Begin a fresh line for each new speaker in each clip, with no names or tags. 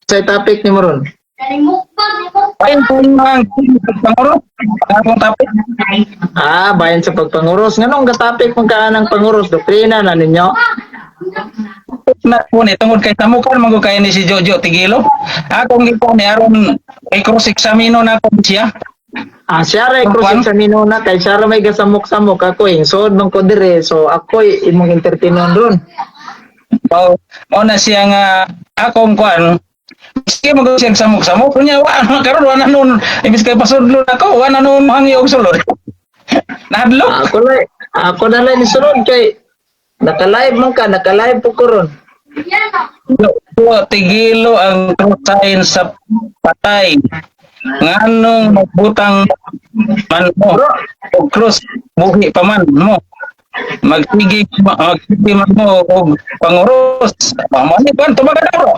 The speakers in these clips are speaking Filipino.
Sa topic ni Moron.
Ayun po ang panguro. Ang topic.
Bayan sa pagpanguros. Nganong topic kung ng panguros? Doktrina na ninyo?
Na po ni tungod kay tamukan mago kay ni si Jojo Tigilo. Akong gito ni aron kay cross examino na ko siya.
Siya rin,
Kuan?
cruising sa minuna, kay siya rin may gasamok-samok ako so nung ko dire, so ako imong entertainon ron.
Mao na siya nga akong kuan. Sige mago siya samok-samok kunya wa karon wa na nun imbis kay pasudlo ako wa na nun hangi og sulod. Nahadlok.
Ako na lang ni sunod kay naka-live man ka, naka-live po ko ron.
Tigilo ang crusain sa patay. Nganong magbutang man mo o cross buhi pa man mo magsigig man mo og panguros mamani kan tumaga bro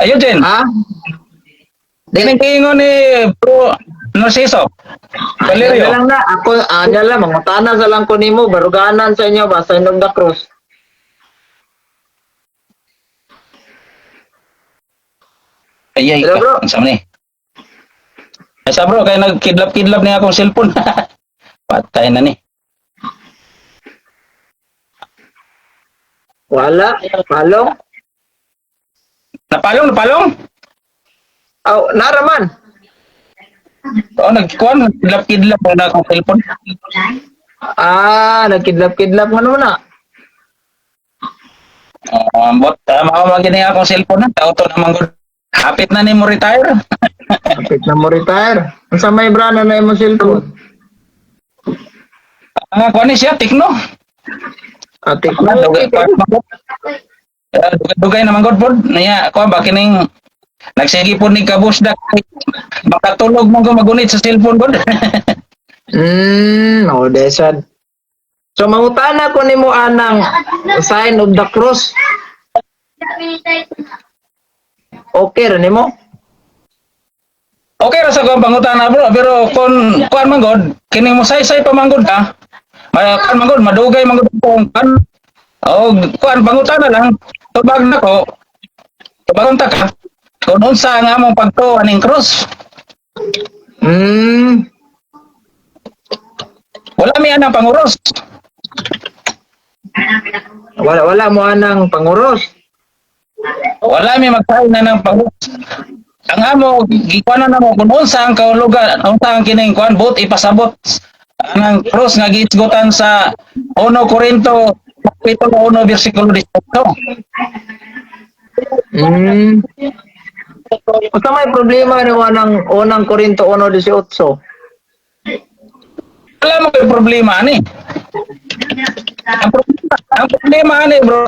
ayo Jen dineng kingon ni bro Narciso
Aga
Valerio
lang na, ako aga lang, mangutana sa lang ko nimo, baruganan sa inyo ba, sa inyong da cross.
ayay
Hello, bro.
ka ang sama ni asa bro kay nagkidlap-kidlap ni akong cellphone patay na ni
Wala, palong.
napalong
Naraman.
nagkuhan kidlap-kidlap na akong cellphone
Nagkidlap-kidlap mo naman na.
mao magini akong cellphone na auto na manggod hapit na ni mo retire
Kapit na mo retire. Ang sa may brana na imong cellphone.
kuan ni siya Tekno
Atik
dugay na manggod pod niya kuan ba kining nagsige pod ni kabusdak makatulog mo ko magunit sa cellphone pod
Desad. So mangutana ko nimo anang sign of the cross. Okay ra nimo?
okay ra sa kuan pangutana bro pero kon kuan manggod kining mo say pa manggod ka kuan manggod madugay manggod kung kan o kuan pangutana lang tubag na ko tubagon ta ka kung unsa nga among pagtuo aning cross wala mi anang panguros
Wala mo anang panguros.
wala mi magsahin na ng panguros ang amo gikuanan na mo kung unsa ang kaulugan unsa ang kining kuan bot ipasabot ang cross nga giisgutan sa 1 Corinto kapitulo 1 bersikulo 18
Unsa may problema ni unang Korinto 1:18?
wala mo kay problema ani ang problema ani bro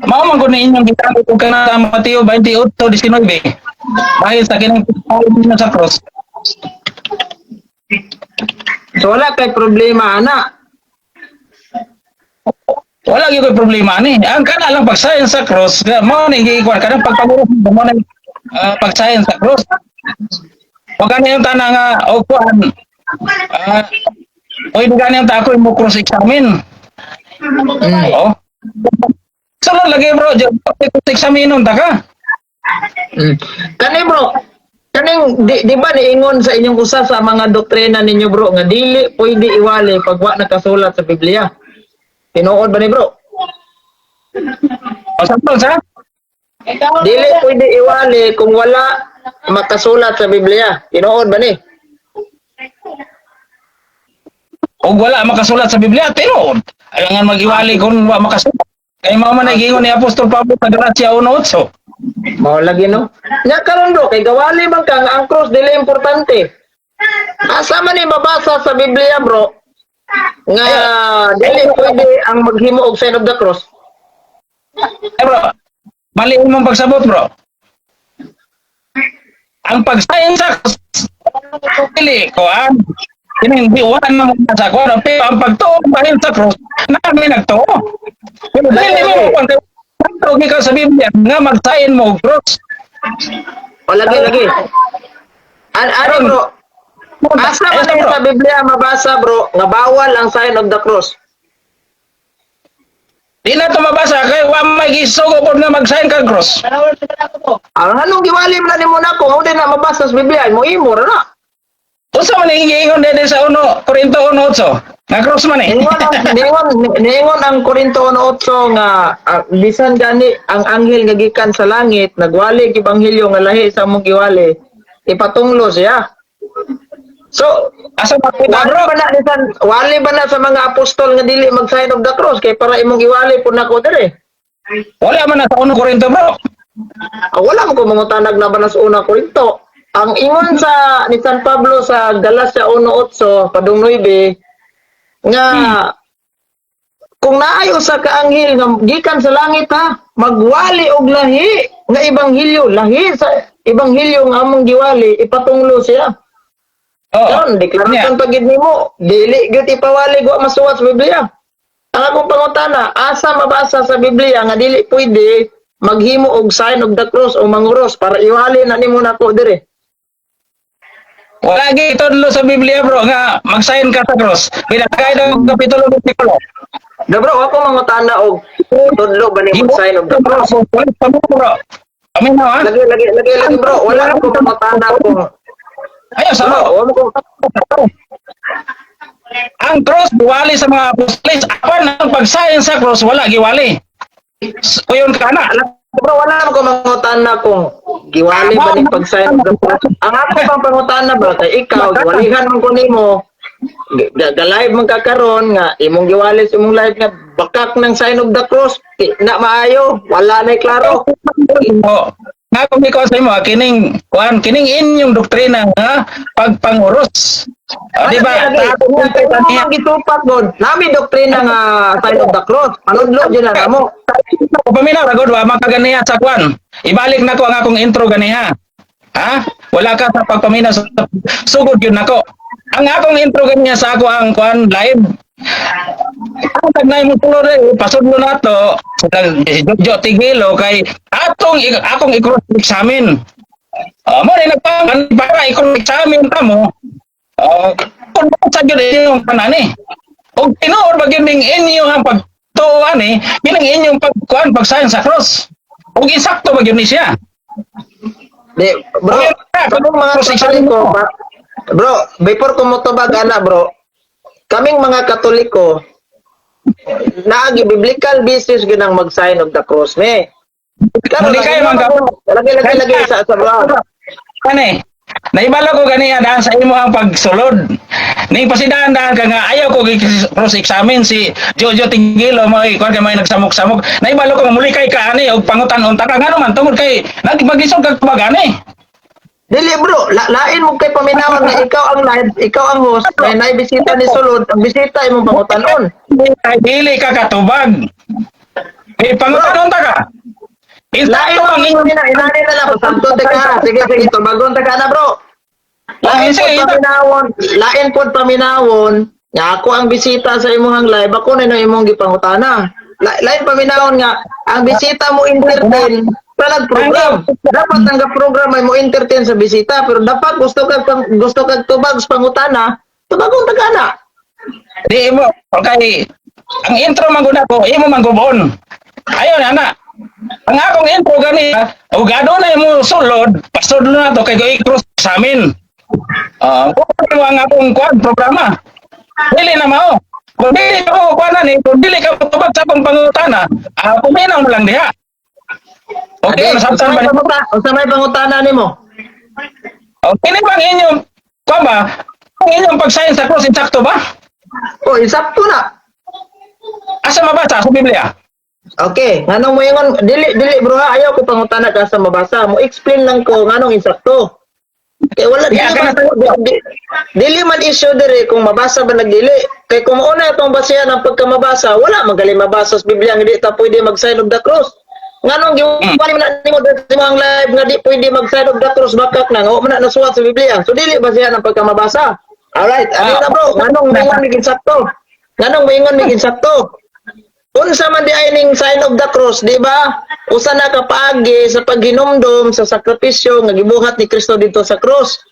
mao man ko ni inyong gitabo kung kana sa Mateo 28:19 dahil sa kining sa cross
So wala kay problema ana.
wala gyud koy problema ni ang kana lang pagsayon sa cross mao ni gikuan kanang pagpamuro mo na pagsayon sa cross o kanang tanang nga o kuan o hindi ganyan ta ako mo cross examine oh sunod lagi bro cross examine ta ka
Kani bro, kaning di ba niingon sa inyong usa sa mga doktrina ninyo bro nga dili pwede iwali pag wa nakasulat sa Biblia. Tinuod ba ni bro?
o sampol sa
Dili pwede iwali kung wala makasulat sa Biblia. Tinuod ba ni?
o wala makasulat sa Biblia tinuod alangan magiwali kung wa makasulat kay mao man nagingon ni Apostol Pablo sa Galatia 1:8
Mao lagi no. Nya karon bro kay gawali man ka nga ang cross dili importante. Asa man ni mabasa sa Biblia bro nga dili pwede ang maghimo og sign of the cross.
bro mali mong pagsabot bro ang pagsayin sa pili ko hindi wala na mo sa ko pero ang pagtuo bahin sa cross namin nagtuo pero dili mo pagtuo ka sa Biblia nga magsayin mo og cross
O lagi. Ano bro? Asa man ni sa Biblia mabasa bro nga bawal ang sign of the cross.
Di na ito mabasa kay wa may gisugo po nga mag-sign kag cross.
Anong giwali man nimo nako, mo din na mabasa sa Biblia, mo imo ra na.
Unsa man ingon din sa 1 Korinto 1:8? Nga cross man eh.
Ningon ang Korinto 1:8 nga bisan gani ang anghel nga gikan sa langit nagwali og ebanghelyo nga lahi sa among giwali, ipatunglo siya. So,
Asa ba kita bro?
wali ba na sa mga apostol nga dili mag-sign of the cross kay para imong giwali pud nako dire.
Wala man na sa 1 Korinto bro.
Wala mo ko mangutanag na ba na sa una Korinto. Ang ingon sa ni San Pablo sa Galacia 1:8 padung 9 nga kung naayo sa kaanghel nga gikan sa langit ha, magwali og lahi nga ebanghelyo, lahi sa ebanghelyo nga among giwali, ipatunglo siya.
Oo.
Karon deklarasyon pagid nimo, dili gyud ipawali wa masuwat sa Biblia. Ang akong pangutana, asa mabasa sa Biblia nga dili pwede maghimo og sign of the cross o manguros para iwali na nimo nako dire.
Wala gi itudlo sa Biblia bro nga mag-sign ka sa cross. Pinakay daw kapitulo 20.
Na bro, ako mangutana og tudlo ba ni mag-sign of the cross?
Bro. Amin na ha?
Lagi bro, wala ako mangutana kung
Ayo sa bro.
wala ko
Ang cross giwali sa mga apostoles. Apan ang pag-sign sa cross wala giwali. Kuyon ka na.
bro, wala ko mangutana kung giwali ba ni pag-sign of the cross. Ang ako pang pangutana bro, kay ikaw giwalihan man ko nimo. Ga-live man ka karon nga imong giwali sa imong live nga bakak ng sign of the cross. Na maayo, wala na klaro.
Nga kung ikaw sa imo, kining inyong doktrina nga pagpanguros. Di ba?
Gitupak god. Nami doktrina nga sign of the cross. Panudlo din na mo.
Paminaw ra gud wa makaganiha sa kwan. Ibalik nako ang akong intro ganiha. Ha? Wala ka sa pagpaminaw sa sugod yun nako. Ang akong intro ganiha sa ako ang kwan live. Ang tagnay mo tulo rin, pasudlo na to, Jojo Tigilo, kay akong i-cross examine. Mo rin nagpangan, para i-cross examine ka mo, kung sa yun yung panani. Kung tinuod ba yun inyong ang pagtuan yun ang inyong pag-sign sa cross. Kung insakto ba yun siya.
Di, bro, kaming mga katoliko, bro, before kumutubag ana bro, kaming mga katoliko, naagi biblical basis ginang mag-sign of the cross me.
Hindi kayo
lagi sa bro.
Kani, naibala ko ganiya daan sa imo ang pagsulod. Ning pasidahan-dahan ka nga ayaw ko cross examine si Jojo Tingilo mo kuan kay may nagsamok-samok. Naibala ko muli kay ka ani og pangutan-unta ka ngano man tungod kay nagmagisog kag tubagani.
Dili bro, lain mo kay paminawan nga ikaw ang live, ikaw ang host, may naibisita ni sulod, ang bisita imong pangutanon.
Dili ka katubag. Pangutan-unta ka.
Lain mo inani na lang santo de ka. Sige, tumagon ta ka na bro. Lain pod paminawon nga ako ang bisita sa imong live, ako na imong gipangutana. Lain paminawon nga ang bisita mo entertain sa nag-program. Dapat ang program ay mo entertain sa bisita, pero dapat gusto kag tubag sa pangutana, tumagon ta ka na.
Di mo okay. Ang intro man gud ako, imo man gubon. Ayo na. Ang akong intro gani, ugado na mo sulod, pasudlo na to kay go i-cross sa amin. Kung ang akong kwan programa. Dili na mao. Kung dili ka mo kwan ni, kung dili ka tubag sa akong pangutana, puminaw mo lang diha. Okay, nasabtan ba?
Unsa may pangutana nimo?
Okay na bang inyong kwan ba? Ang inyong pag-sign sa cross insakto ba?
Insakto na.
Asa mabasa sa Biblia?
Okay, nganong mo ingon dili bro ha, ayaw ko pangutana ka sa mabasa. Mo explain lang ko nganong insakto. Kay wala dili man issue dire kung mabasa ba nagdili. Kay kung una itong basihan ang pagkamabasa, wala magaling mabasa sa Biblia nga di ta pwede mag-sign of the cross. Nganong giwali man nimo sa mga live nga di pwede mag-sign of the cross bakak na nga man nasuwat sa Biblia. So dili basihan ang pagkamabasa. Alright, ano na bro, nganong moingon mig insakto? Nganong moingon mig insakto? Unsa man di ay ning sign of the cross, di ba? Usa na kapaagi sa paghinumdom sa sakripisyo nga gibuhat ni Kristo dito sa cross.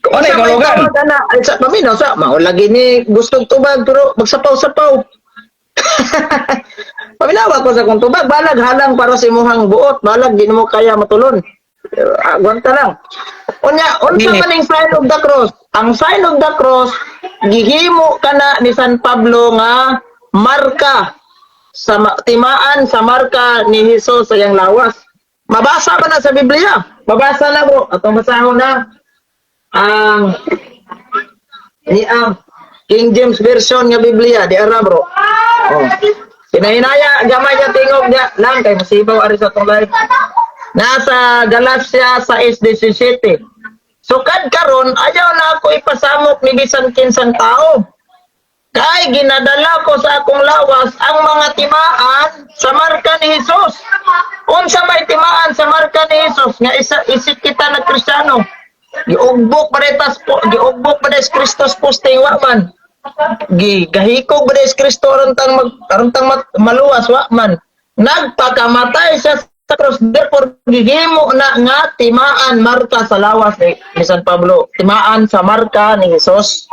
Kung sa may tawag na, ay sa paminaw sa, maulagi ni gustong tubag pero magsapaw-sapaw. Paminawa ko sa kung tubag, balag halang para sa imuhang buot, balag di mo kaya matulon. Agwanta lang. Unya, unsa
Dili.
man ang sign of the cross? Ang sign of the cross, gihimo kana ni San Pablo nga marka sa timaan sa marka ni Hesus sa iyang lawas. Mabasa ba na sa Biblia? Mabasa na bro. Atong basahon na ang King James Version nga Biblia di ara bro. Oh. Pinahinaya gamay niya tingog niya lang kay masibaw ari sa tong live. Nasa Galacia 6:17. Sukad karon ayaw na ako ipasamok ni bisan kinsang tao. Kay ginadala ko sa akong lawas ang mga timaan sa marka ni Hesus. Unsa may timaan sa marka ni Hesus nga isip kita na Kristiyano. Giugbok giugbok pa des Kristos posting wa man. Gahikog ba des Kristo rantang maluwas wa man. Nagpakamatay siya sa cross, therefore gihimo na nga timaan marka sa lawas ni San Pablo. Timaan sa marka ni Hesus.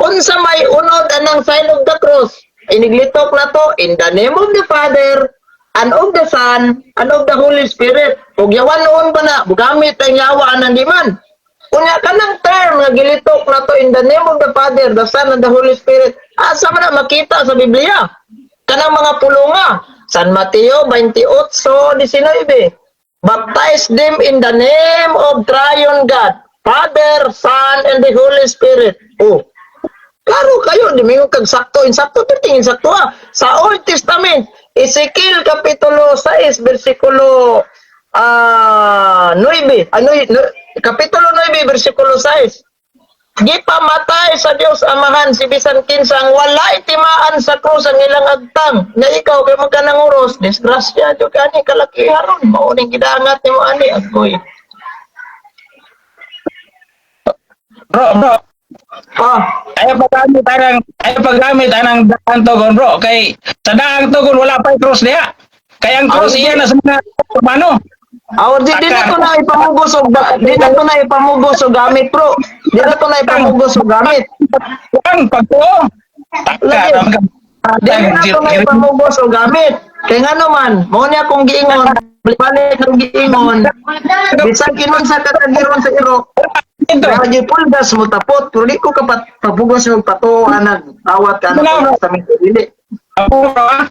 Unsa may unod anang sign of the cross? Iniglitok na to in the name of the Father and of the Son and of the Holy Spirit. Ug yawan noon pa na bugamit ang yawa anang di man. Unya kanang term nga gilitok na to in the name of the Father, the Son and the Holy Spirit. Asa man na makita sa Biblia? Kanang mga pulunga. San Mateo 28:19. Baptize them in the name of Triune God, Father, Son, and the Holy Spirit. Oh. Klaro kayo, di mo kag sakto, insakto, tingin sakto sa Old Testament, Ezekiel Kapitulo 6, versikulo 9, Kapitulo 9, versikulo 6. Gipamatay sa Dios Amahan si bisan kinsang walay timaan sa krus ang ilang agtang. Na ikaw kay magkanang uros, disgrasya jud kani kalakiharon, mao ning gidangat nimo ani agoy.
Bro.
Ah,
Ayaw paggamit anang daang tugon bro. Kay sa daang tugon wala pa yung cross diha. Kaya ang cross iya na sa mga ano.
di na to na ipamugos og gamit bro. Di na to na ipamugos og gamit.
Ang pagtuo.
Lagi. Di na to na ipamugos og gamit. Kay ngano man, mao niya kung giingon, balik ng giingon. Bisan kinunsa ka tagiron sa iro. Lagi pulgas mo tapot, pero di ko kapat pabugos yung pato anag awat ka na sa dili.
Ako bro ah.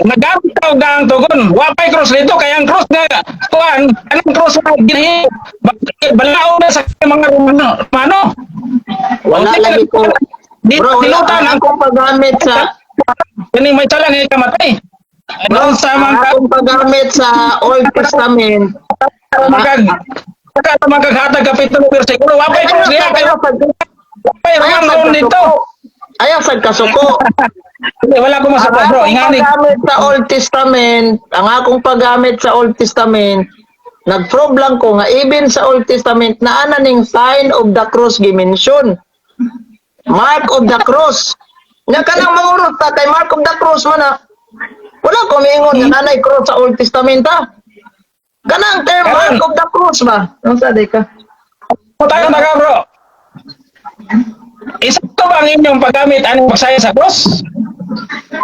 Nagamit ka og daang tugon. Wa pay cross dito kay ang cross nga kuan, anong cross nga ginahi? Balao na sa mga Romano.
Wala lagi ko. Bro, wala
Dilutan ang
akong paggamit sa
kini may talang ikamatay.
bro,
Ano sa mga
akong paggamit sa Old Testament.
magkaghatag kapitulo bersikulo wa pay cross diha kay wa pay Romano dito.
Ayaw sa kasuko.
Hindi, wala ko masabot bro. Ingani.
Paggamit sa Old Testament, ang akong paggamit sa Old Testament, nag-probe lang ko nga even sa Old Testament na ning sign of the cross gimension. Mark of the cross. Nga kanang mangurot ta kay Mark of the cross man na. Wala ko miingon nga nanay cross sa Old Testament ta. Kanang term Mark of the cross ba? Ano sa ka?
Tayo taga bro. Isakto ba ang inyong paggamit anong pagsaya sa cross?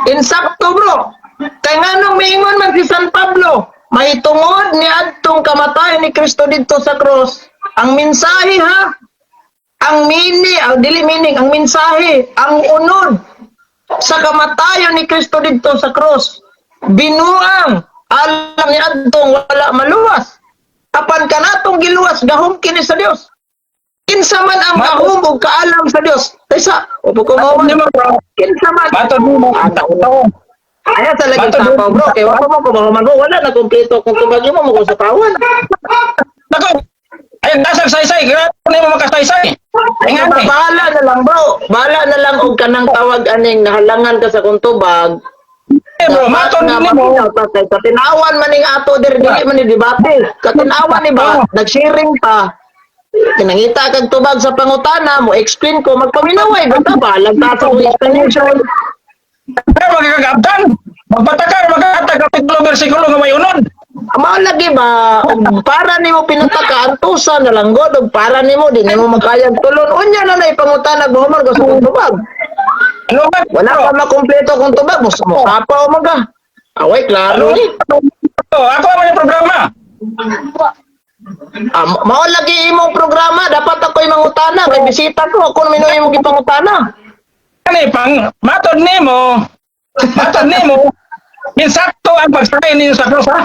Insakto bro. Kaya nga nung miingon man si San Pablo, may tungod ni adtong kamatay ni Kristo dito sa cross. Ang mensahe ha, ang dili meaning, ang mensahe, ang unod sa kamatayon ni Kristo dito sa cross. Binuang, alam ni adtong wala maluwas. Apan kanatong giluwas, gahom kini sa Dios. Kinsa man ang gahom ug kaalam sa Dios. Kaysa, upo ko mo man. Kinsa man.
Matod mo tao.
Ayaw talaga sa tapaw bro. Kaya wala mo kumahuman bro. Wala na kumpleto kung tubagi mo mo sa tawan.
Nako. Ay nasag saysay, grabe mo makasaysay. Ingani.
Bahala na lang bro. Bahala na lang og kanang tawag aning nahalangan ka sa kung tubag.
Bro, matod mo.
Katinawan man ning ato diri man ni debate. Katinawan ni ba? Nag-sharing pa. Kinangita kag tubag sa pangutana mo explain ko magpaminaway basta balag ta sa explanation.
Pero magkakagabtan. Magkakatag kapitulo bersikulo nga may unod.
Mao lagi ba og para nimo pinataka antusa na lang god og para nimo di nimo makayag tulon unya na nay pangutana gumar ko sa tubag.
Ano ba?
Wala
bro?
ka makumpleto kung tubag. Mo kapaw maga. Away, klaro ni.
Ako naman yung programa.
Mao lagi imong programa. Dapat ako'y mangutana. Kay bisita ko. Ako naman yung imong gipangutana.
Ano matod nimo. Matod nimo. Insakto ang pag-sign ninyo sa cross, ha?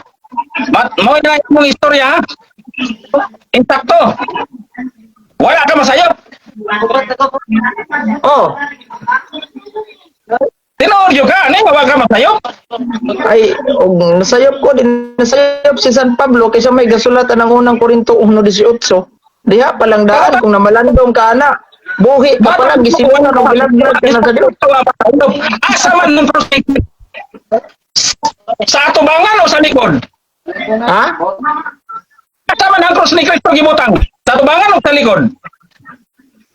Mo na yung istorya, ha? Insakto. Wala ka masayop.
Oh.
Tinuod ka, wala ka masayop.
Ay, nasayop ko din. Nasayop si San Pablo kaysa may gasulatan ng unang Korinto 1:18. Diha palang daan kung namalandong ka na. Buhi ka pala, gisipon na kung bilaglag ka na sa Diyos.
Asa man ng prosecutor? Sa atubangan o sa likod?
Ha?
Asa man ang cross ni Cristo gibutang? Sa atubangan o sa likod?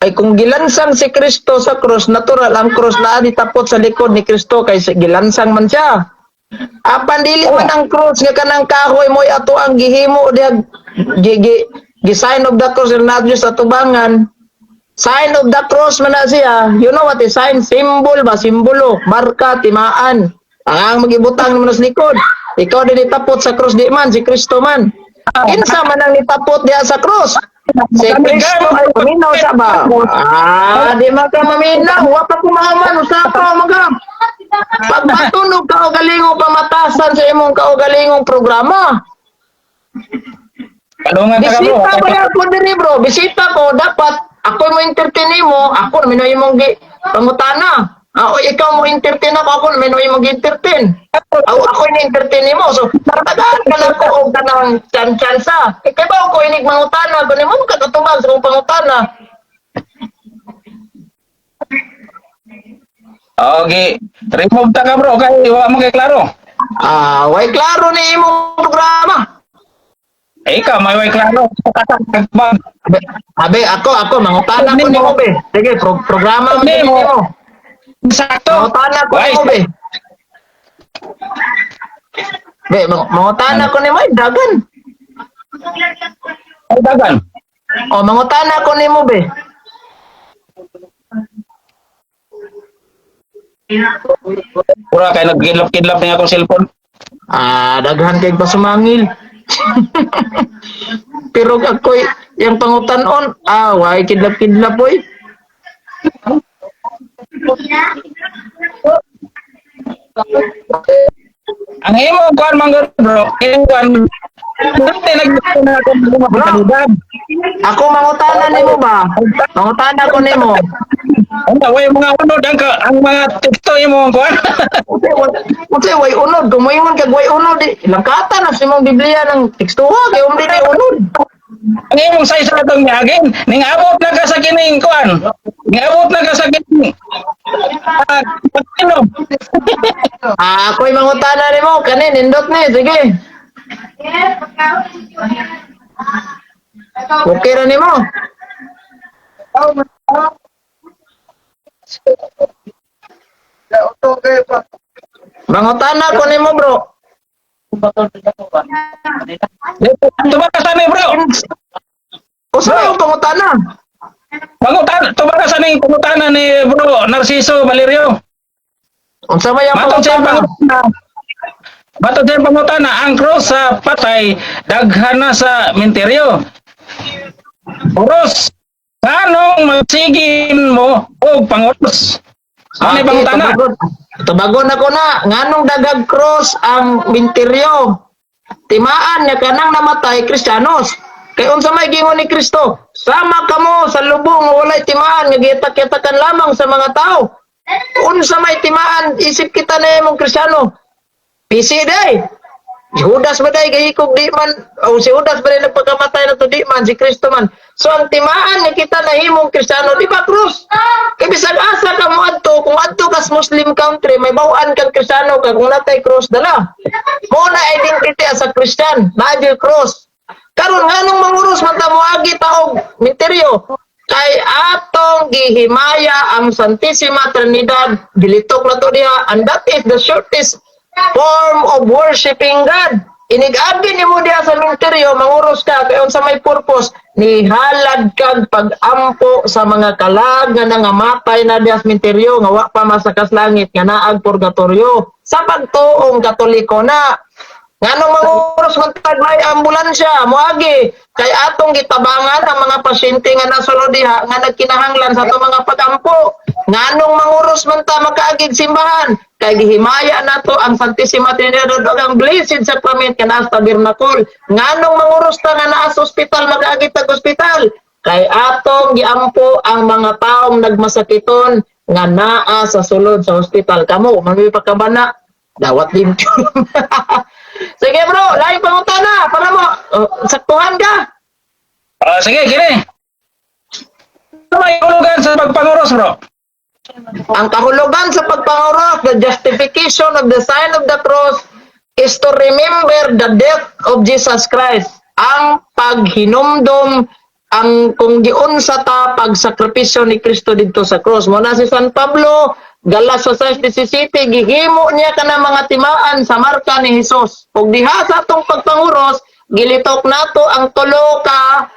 Ay kung gilansang si Kristo sa krus, natural ang krus na tapot sa likod ni Kristo kay gilansang man siya. Apan dili man ang krus nga kanang kahoy mo'y ato ang gihimo diha gi-sign of the cross na Diyos sa tubangan. Sign of the cross man na siya. You know what is sign? Symbol ba? Simbolo. Marka, timaan. Ang magibutang naman sa likod. Ikaw din itapot sa krus di man, si Kristo man. Kinsa man ang itapot diha sa krus? Si Kristo ay paminaw siya ba? Di man ka maminaw. Wa pa kumaman. Usapa mga. Pag matunog ka o galingong pamatasan sa imong kaugalingong programa.
Kalungan ka bro.
Bisita ko yan po din bro. Bisita ko, dapat ako mo entertain mo, ako naman yung pangutana. O ikaw mo entertain ako naman yung entertain. Ako yung entertain mo. So, tatagaan ka lang ko o ka ng tsansa. Kaya ba ako inig mangutana? Kung mo kakatubag sa kong pangutana.
Okay. Remove ta ka bro. Kaya wala mo kay klaro.
Way klaro ni imong programa.
Ikaw, may klaro.
Abe, ako, mangutana ko ni mo, be. Sige, programa mo ni mo.
Sakto.
Mangutana ko ni mo, be. Be, mangutana ko ni mo, dagan.
Ay, dagan.
O, mangutana ko ni mo, be.
Pura kayo nagkidlap-kidlap niya akong cellphone.
Daghan kay pasumangil. Pero ako'y, yung pangutanon, way kidlap-kidlap, boy.
Ang imo kuan man bro, imo kuan dati nagbuo na ako ng mga kandidat.
Ako mangutana ni mo ba? Mangutana ko ni mo.
Ano way mga unod ang mga teksto imo kuan.
Kasi way unod, gumayon kag way unod. Langkata na si mong Biblia ng tekstuha, kay umdi ni unod.
Ang imong size na itong niagin, ning abot na ka sa kining kuan. Ning abot na ka sa kining. Ano?
Ako'y mangutana ni mo, kanin, nindot ni, sige. Okay ra ni mo. Mangutana ko ni mo, bro.
Tumakas ni bro.
Usa yung pangutana.
Tumakas ni pangutana ni bro Narciso Valerio.
Unsa may ang pangutana?
Matod sa pangutana, ang cross sa patay daghan na sa menteryo. Oros, anong magsigin mo o pangutos? Ano yung pangutana?
Tubagon ako na, nganong dagag cross ang minteryo? Timaan niya kanang namatay Kristiyanos. Kay unsa may gingon ni Kristo? Sama kamo sa lubong walay timaan nga gitak-yatakan lamang sa mga tao. Unsa may timaan isip kita na imong Kristiyano? PC day. Judas ba day gahikog di man o si Judas ba day nagpagkamatay na to di man si Kristo man. So ang timaan nga kita na himong Kristiyano di ba krus? Kay bisag asa ka mo adto kung adto kas Muslim country may bawaan kang Kristiyano ka kung natay cross dala. Mo na identity as a Christian, na di cross. Karon nganong manguros man ta moagi taog misteryo kay atong gihimaya ang Santissima Trinidad dilitok na to diha and that is the shortest form of worshiping God. inigagi nimo diha sa minteryo, manguros ka kay unsa may purpose ni halad kag pag-ampo sa mga kalag nga nangamatay na diha sa minteryo nga wa pa masakas langit nga naag purgatorio sa pagtuong Katoliko na. Nganong manguros man tag may ambulansya moagi kay atong gitabangan ang mga pasyente nga nasulod diha nga nagkinahanglan sa atong mga pagampo. Nganong manguros man ta makaagig simbahan kay gihimaya nato ang Santissima Trinidad ug ang Blessed Sacrament kana sa Tabernacle. Nganong manguros ta nga naa sa ospital makaagig tag ospital kay atong giampo ang mga taong nagmasakiton nga naa sa sulod sa ospital. Kamo man may pakabana dawat limpyo. Sige bro, lain pangutana para mo saktuhan ka.
Sige, gini. Ano may hulugan sa pagpanguros, bro?
Ang kahulugan sa pagpanguros, the justification of the sign of the cross is to remember the death of Jesus Christ. Ang paghinumdom ang kung giunsa ta pagsakripisyo ni Kristo didto sa cross. Muna si San Pablo Galas sa 6:17 gihimo niya kana mga timaan sa marka ni Hesus. Ug diha sa atong pagpanguros gilitok nato ang tulo ka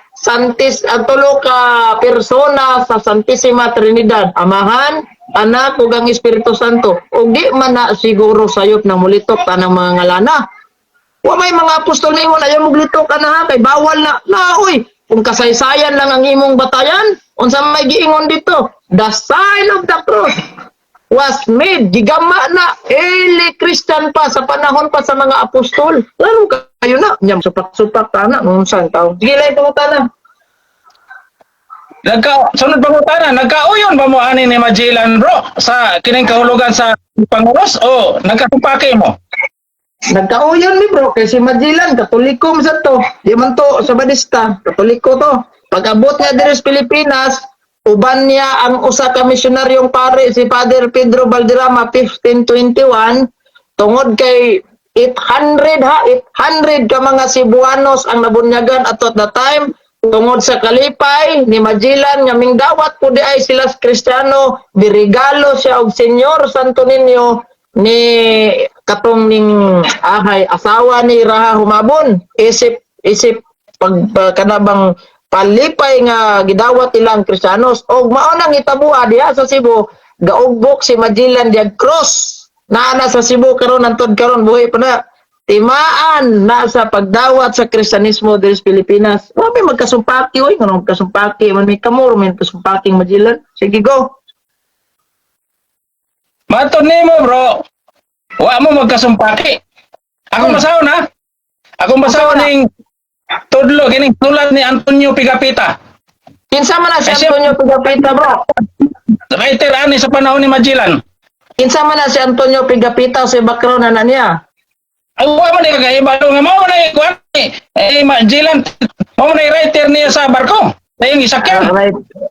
persona sa Santissima Trinidad, Amahan, Anak ug ang Espiritu Santo. Ug di man na siguro sayop na mulitok tanang mga ngalana. Wa may mga apostol ningon ayo muglitok ana kay bawal na. Uy, kung kasaysayan lang ang imong batayan, unsa may giingon dito? The sign of the cross was made, gigama na, early Christian pa, sa panahon pa sa mga apostol. Lalo kayo na, nyam, supak-supak ka na, nung saan tao. Sige lang itong utana.
Sunod pangutana, nagkauyon ba mo ani ni Magellan, bro, sa kining kahulugan sa panguros o nagkatupake mo?
Nagkauyon ni bro, kay si Magellan, Katoliko sa to. Di man to, Sabadista, Katoliko to. Pag-abot nga diri sa Pilipinas, uban niya ang usa ka misyonaryong pare si Father Pedro Valderrama 1521 tungod kay 800 ka mga Cebuanos ang nabunyagan at the time tungod sa kalipay ni Magellan nga mingdawat pud ay sila Kristiyano birigalo siya og Senyor Santo Niño ni katong ning asawa ni Raha Humabon isip pag kanabang palipay nga gidawat ilang Kristiyanos og mao nang itabuha diha sa Cebu gaugbok si Magellan diag cross naa sa Cebu karon antod karon buhi pa na timaan na sa pagdawat sa Kristyanismo diri sa Pilipinas. May magkasumpaki oy nganong magkasumpaki man may kamor man kasumpaking Magellan. Sige go.
Matud nimo, bro. Wa mo magkasumpaki. Ako masahon ha. Ako masahon ning tudlo kining tulad ni Antonio Pigapita.
Kinsa man na si Antonio Pigapita, bro?
Writer ani sa panahon ni Magellan.
Kinsa man na si Antonio Pigapita sa background na niya?
Ang wa man ni kagaiba nga mao na ikuan ni Magellan. Mao na writer niya sa barko. Dayon gisakyan.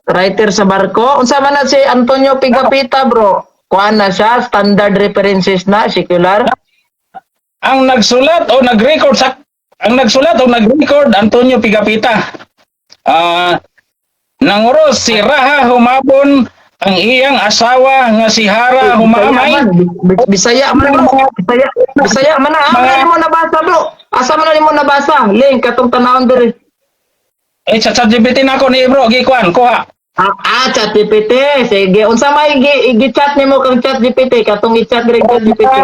Writer sa barko. Unsa man na si Antonio Pigapita, bro? Kuan na siya standard references na secular.
Ang nagsulat o nag-record Antonio Pigapita. Nanguros si Raha Humabon ang iyang asawa nga si Hara Humamay.
Bisaya man. Bisaya man na. Asa mo nabasa, bro? Asa man nimo nabasa? Link katong tanawon diri.
Sa ChatGPT nako ni bro, gikuan kuha.
ChatGPT. Sige, unsa may gi-chat nimo kang ChatGPT katong i-chat diri kang ChatGPT?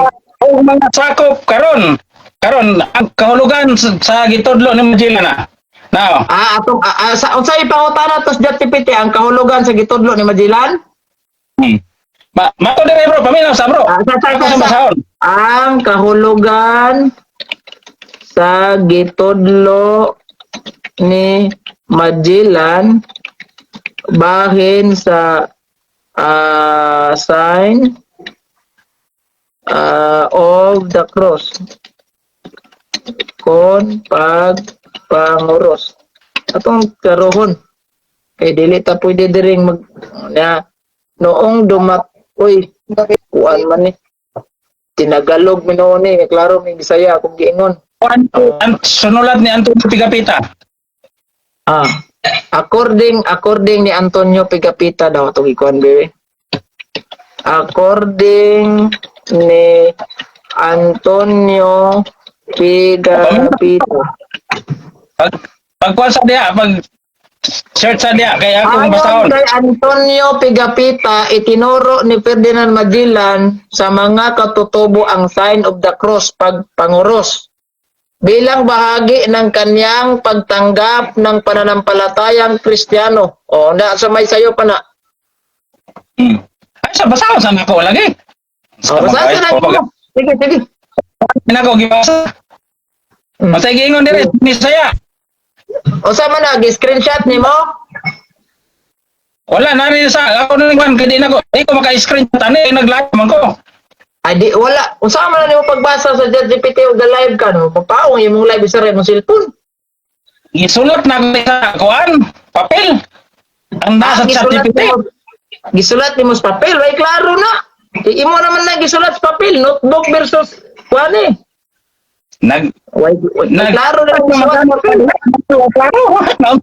O mga sakop karon ang kahulugan sa gitudlo ni Magellan na. Now.
Unsa ipangutana to sa ChatGPT ang kahulugan sa gitudlo ni Magellan?
Mato dire bro, paminaw sa bro.
Ang kahulugan sa gitudlo ni Magellan bahin sa sign of the cross kon pagpanguros atong karohon kay dili ta pwede diring mag noong kuan man ni tinagalog minoni klaro may Bisaya kung giingon
sunulat ni Antonio Pigapita.
According ni Antonio Pigapita daw itong ikuan bebe. According ni Antonio Pigapito.
Pagkuha sa diya, pag search sa diya, kaya akong
Ayon
basahon.
kay Antonio Pigapita, itinuro ni Ferdinand Magellan sa mga katutubo ang sign of the cross pagpanguros bilang bahagi ng kanyang pagtanggap ng pananampalatayang Kristiyano. O, na sa may sayo pa na.
Ay, sa basahon sa ako lagi.
O, basta na mo. Sige, sige.
Hindi na ako gibasa. Matay gingon dire, ni saya.
O sa man screenshot nimo?
Wala na rin sa ako na naman kaya di ko maka-screenshot ani nag-live man ko.
Ay di wala. Unsa man nimo pagbasa sa ChatGPT o live ka no? Papaong imong live sa red mo cellphone.
Gisulat na ko sa kuan, papel. Ang nasa ChatGPT.
Gisulat nimo sa papel, way klaro na. Imo naman na gisulat sa papel, notebook versus kuan eh. Klaro na gisulat sa papel.
Klaro.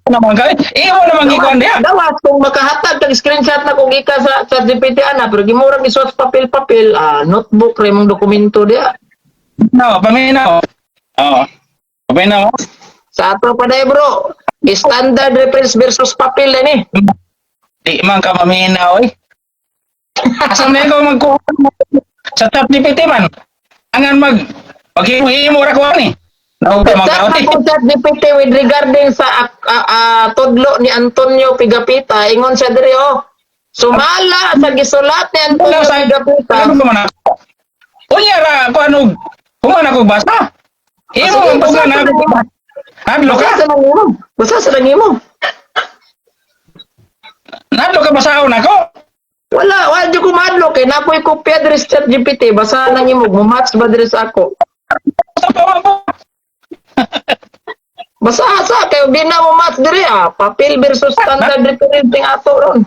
Naman kay. Imo naman gikuan diha.
Dawas kung makahatag kag screenshot na kung ika sa ChatGPT ana, pero gimurang gisulat sa papel, notebook ra imong dokumento diha.
No, paminaw. Oo. Paminaw.
Sa ato pa dai bro, standard reference versus papel na ni.
Di man ka maminaw eh. Asam na ko magkuha sa ChatGPT man. Angan paghimo ra ko ani. Naupa man ka
Sa ChatGPT with regarding sa tudlo ni Antonio Pigapita, ingon siya diri sumala sa gisulat ni Antonio Pigapita.
Ano ko man ako? Unya ra ko ano, kuman ako basa. Imo ang buga na ako. Hadlo ka?
Basta sa nangimo.
Hadlo ka basahon ako.
Wala di ko madlo kay napoy kopya diri sa ChatGPT, basa nangimo mo match ba diri sa ako. Basta asa kay di na mo match diri papel versus standard referencing ato ron.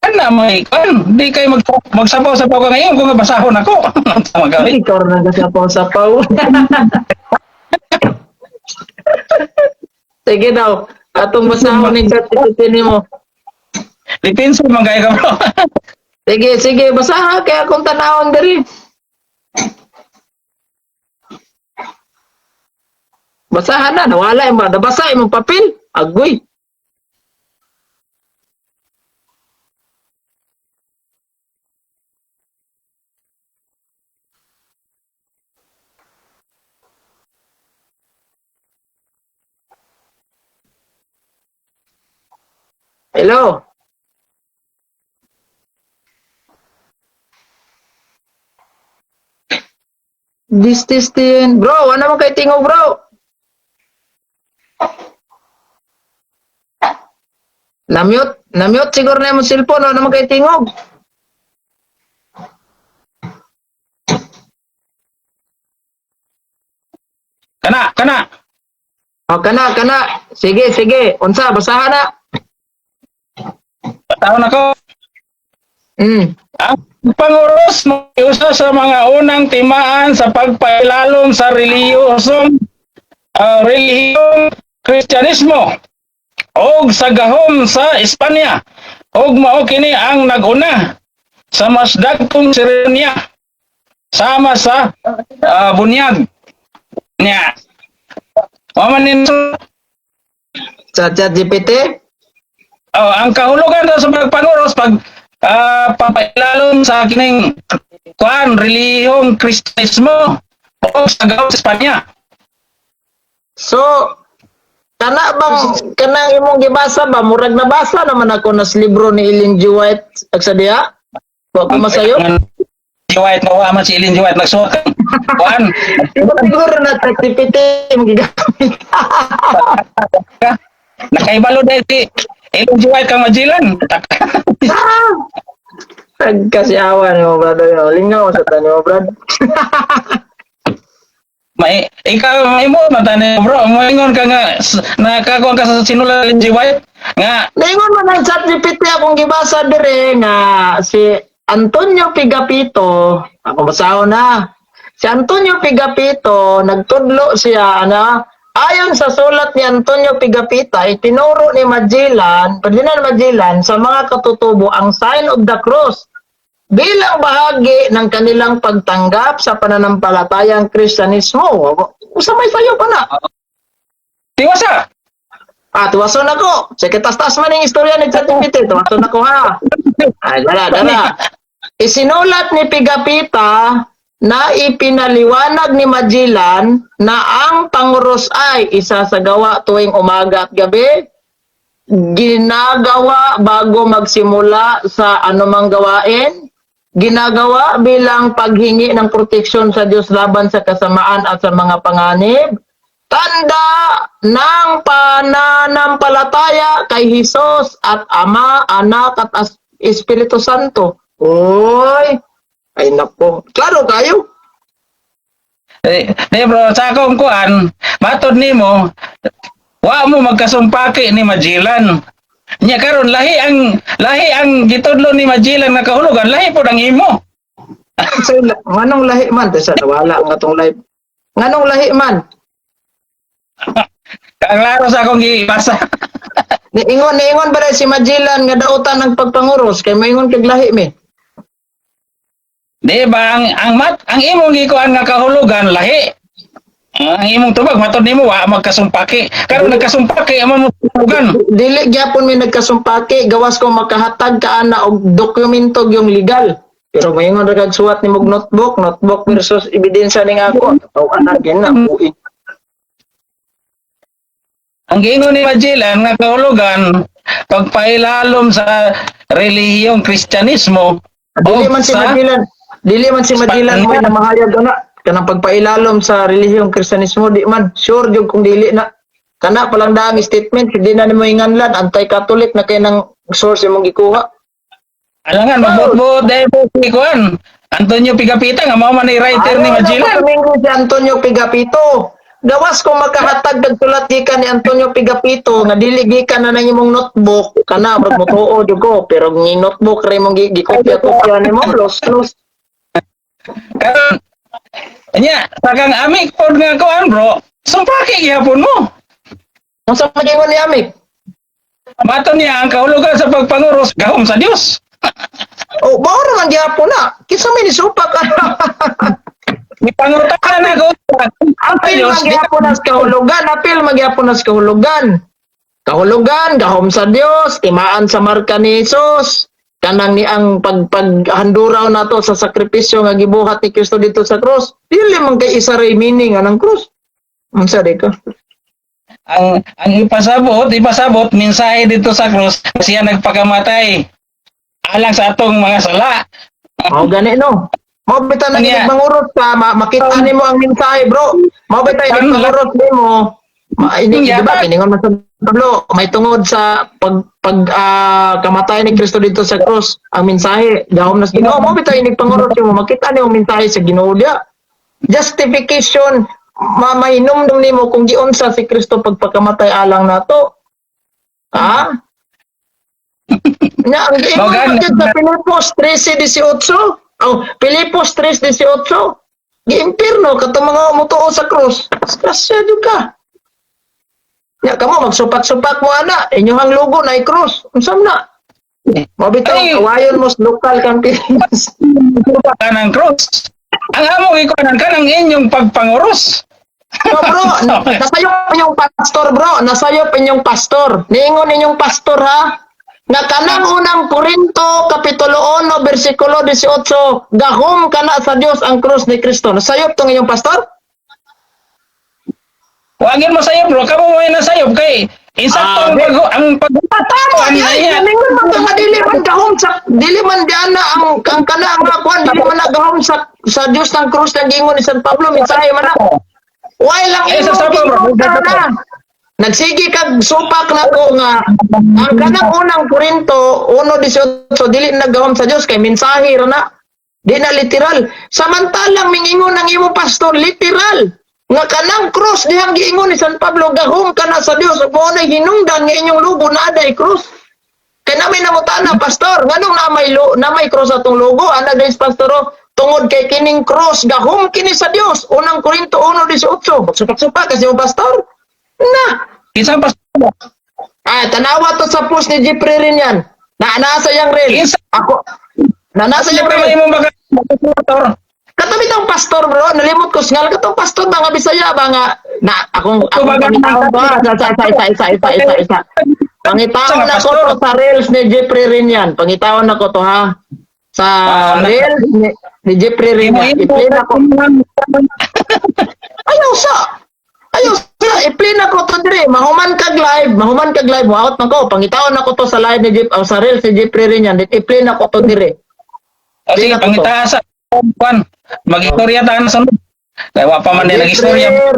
Ana may kan, di kay magsapaw-sapaw ka ngayon kung basahon ako. Tama ka.
Ikaw na kasapaw-sapaw. Sige daw, atong basahon ni ChatGPT nimo.
Lipenso man kay ka bro.
Sige, basaha kay akong tanawon diri. Basahan na, nawala yung nabasa yung papel. Agoy. Hello. This din. Bro, ano mo kay tingog bro? Na-mute siguro na yung cellphone, ano mo kay tingog?
Kana.
O, kana. Sige. Unsa, basahan na.
Patawon ako. Ang panguros mo usa sa mga unang timaan sa pagpailalom sa relihiyong Kristyanismo og sa gahom sa Espanya og mao kini ang naguna sa mas dagkong seremonya sama sa bunyag niya. Mamanin
Sa ChatGPT?
ang kahulugan daw sa pagpanguros papailalom sa kining relihiyong Kristyanismo o sa gahom sa Espanya.
So, kanang imong gibasa ba? Murag nabasa naman ako nas libro ni Ellen G. White ag sa diha. Wa ko masayo.
Si White mo man si Ellen G. White nagsuot. Kuan.
Siguro na ChatGPT imong gigamit.
Nakaibalo dahil si Ellen G. White kang majilan.
Nagkasiyawan mo, brother. Lingaw sa tanyo, brad.
Ikaw mo matani bro, moingon ka nga nakakuha ka sa sinula Ellen G. White nga
Lingon man ang ChatGPT akong gibasa dire nga si Antonio Pigapito, ako basahon na. Si Antonio Pigapito nagtudlo siya ayon sa sulat ni Antonio Pigapita, itinuro ni Magellan, Ferdinand Magellan sa mga katutubo ang sign of the cross bilang bahagi ng kanilang pagtanggap sa pananampalatayang Kristyanismo. Usamay sayo pa na.
Tiwasa.
Tuwason ako. Sige, tas-tas man yung istorya ni ChatGPT. Tuwason ako ha. Dala. Isinulat ni Pigapita na ipinaliwanag ni Magellan na ang panguros ay isa sa gawa tuwing umaga at gabi, ginagawa bago magsimula sa anumang gawain, ginagawa bilang paghingi ng proteksyon sa Diyos laban sa kasamaan at sa mga panganib, tanda ng pananampalataya kay Hesus at Ama, Anak at Espiritu Santo. Oy, ay nako. Klaro kayo?
Bro, sa akong kuan, matod nimo, wa mo magkasumpaki ni Magellan. Nya karon lahi ang gitudlo ni Magellan nga kahulugan, lahi pod ang imo.
So, nganong lahi man? Sa wala nga tong live. Nganong lahi man?
Klaro sa akong gibasa.
Niingon ba rin si Magellan nga dautan ng pagpanguros kay maingon kag lahi mi?
Di ba ang imong gikuan nga kahulugan lahi. Ang imong tubag matod nimo wa magkasumpaki. Karon nagkasumpaki amo mo kahulugan.
Dili gyapon mi nagkasumpaki, gawas ko makahatag ka ana og dokumento yung legal. Pero maingon ra kag suwat ni mog notebook versus ebidensya ning ako. O ana gina uwi.
Ang giingon ni Magellan nga kahulugan pagpailalom sa relihiyong Kristyanismo
Dili man si Magellan mo na mahayag ana kanang pagpailalom sa relihiyong Kristyanismo di man sure jud kung dili na kana palang daang statement hindi na nimo inganlan anti-Catholic na kay nang source imong gikuha.
Alangan mabot-bot dahil po si Kuan Antonio Pigapita nga mao man ni writer ni Magellan.
Ano si Antonio Pigapito? Gawas kung makahatag ng sulat gikan ni Antonio Pigapito nga dili gikan na nang imong notebook kana brad mo tuo jud ko pero ni notebook ray mong gikopya-kopya nimo los.
Karon nya sakang amik pod nga kuan bro. Sumpaki gyapon mo.
Unsa man gingon ni Amik?
Maton niya ang kahulugan sa pagpanguros gahom sa Dios.
Oh, mao man gyapon na. Kinsa may nisupak ka?
Ipangutahan na ko.
Apil magyapon nas kahulugan. Kahulugan gahom sa Dios, timaan sa marka ni Hesus. Kanang ni ang paghanduraw nato sa sakripisyo nga gibuhat ni Kristo dito sa krus. Dili man kay isa ray meaning anang krus. Unsa di ka?
Ang ipasabot mensahe dito sa krus siya nagpakamatay alang sa atong mga sala.
Mao gani no. Mao bitaw na
Yeah.
mangurot ka, makita nimo ang mensahe, bro. Mao bitaw mangurot nimo. Ini
Yeah.
diba kiningon man sa Pablo, may tungod sa kamatay ni Kristo dito sa krus. Ang mensahe gahom nas Ginoo. Mao bitaw ini pangurot mo, makita nimo ang mensahe sa Ginoo dia. Justification mahinumdum nimo kung giunsa si Kristo pagpakamatay alang nato. Ha? Nya ang giingon sa Pilipos 13:18. Oh, Pilipos 3:18. Gi-impierno katong mga mutuo sa krus. Kasya jud ka. Ya kamo magsupak-supak mo ana, inyong logo na i-cross. Unsam na? Mabitaw kawayon mo sa local campaigns.
Kanang cross. Ang amo ikuanan kanang inyong pagpanguros.
So bro, nasayop inyong pastor bro, nasayop inyong pastor. Niingon inyong pastor ha, na kanang unang Korinto kapitulo 1 bersikulo 18, gahom kana sa Dios ang krus ni Kristo. Nasayop tong inyong pastor?
Wagin mo sayop bro, kamo mo na sayop kay insakto ang pagtatao
Ay, ningon man ka nga dili man gahom sa dili man diana ang kana ang mga kuan dili man nagahom sa Dios ng krus ng gingon ni San Pablo mensahe man na. Why lang
Sa
imo
bro.
nagsigi kag supak na ko nga ang kanang unang Korinto 1:18 dili nagahom sa Dios kay mensahe ra na. Di na literal. Samantalang mingingon ng imo pastor literal nga kanang cross dihang giingon ni San Pablo gahom kana sa Dios ug mao nay hinungdan nga inyong logo na aday cross. Kay namin namutana pastor nganong na may cross atong logo ana guys pastoro tungod kay kining cross gahom kini sa Dios unang Korinto 1:18. Supak-supak kasi mo pastor. Na
Kinsa pa
tanawa to sa post ni Jeffrey rin yan. Nasa yang reel.
Yes.
Na nasa yung
Pero
reel.
imo baga motor.
Katabi tong pastor bro, nalimot ko singal katong pastor ba nga Bisaya ba nga na akong
baga
pangitaon ba isa. Pangitawan na ko to sa reels ni Jeffrey Rinian. Pangitawan na ko to ha. Sa reels ni Jeffrey Rinian. I-play na ko. Ayaw sa i-play na ko to dire. Mahuman kag live, out man ko. Pangitawan na ko to sa live ni Jeff sa reels ni Jeffrey Rinian. I-play na ko to dire.
Kasi pangitaasa kwan mag-istorya ta na sunod. Kaya wa pa man nila istorya.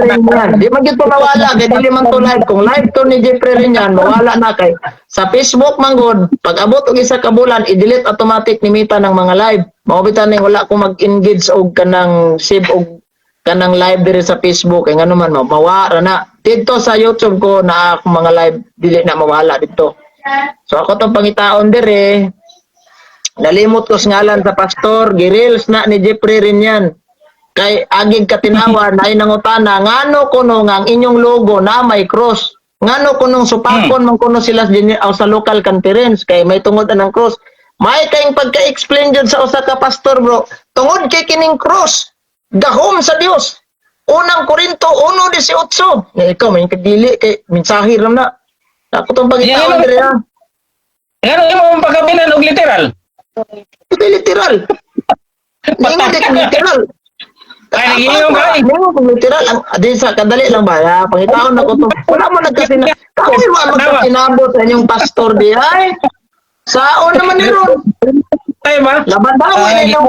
Di man gito mawala kay dili man to live. Kung live to ni Jeffrey Rinian, mawala na kay sa Facebook man gud pag abot og isa ka bulan i-delete automatic ni Mita ng mga live. Mao bitan ning wala ko mag-engage og kanang save og kanang live dire sa Facebook kay ngano man mawala na. Dito sa YouTube ko na akong mga live dili na mawala dito. So ako tong pangitaon dire. Nalimot ko ngalan sa pastor, girils na ni Jeffrey Rinian. Kay agig katinawan na nangutana, ngano kuno nga ang inyong logo na may cross. Ngano kunong supakon man kuno sila sa local conference kay may tungod ng cross. May kayong pagka-explain jud sa usa ka pastor bro. Tungod kay kining cross, gahom sa Dios. Unang Korinto 1:18. Nga ikaw may kadili kay mensahe ram na. Ako tong pagitaon dire ha.
Ngano imo pagkabinan og literal?
Ito literal. Ningon di kong literal.
Ay, nagiinom ka eh.
Ningon kong literal. Di sa kadali lang ba? Pangitaon na ko to. Wala mo nagkasinabot. Kahoy mo ang magkasinabot sa inyong pastor di ay. Sao naman ni Ron?
Tayo ba?
Laban daw mo inyong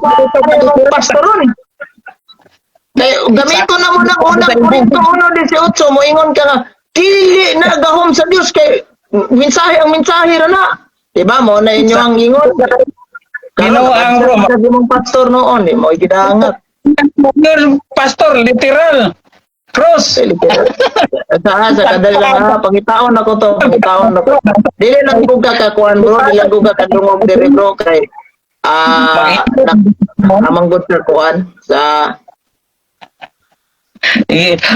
pastor Ron. Kaya gamito na mo ng unang Korinto 1:18 mo ingon ka nga dili na gahom sa Dios kay mensahe ang mensahe ra na. Diba mo na inyo ang ingon.
Ginoo ang bro.
Kasi mong pastor noon, mo gidangat.
Pastor, literal. Cross.
Sa kadali lang ha, pangitaon ako to, pangitaon ako. Dili lang ko kakakuan bro, dili lang ko kakadungog diri bro kay amang good sa kuan sa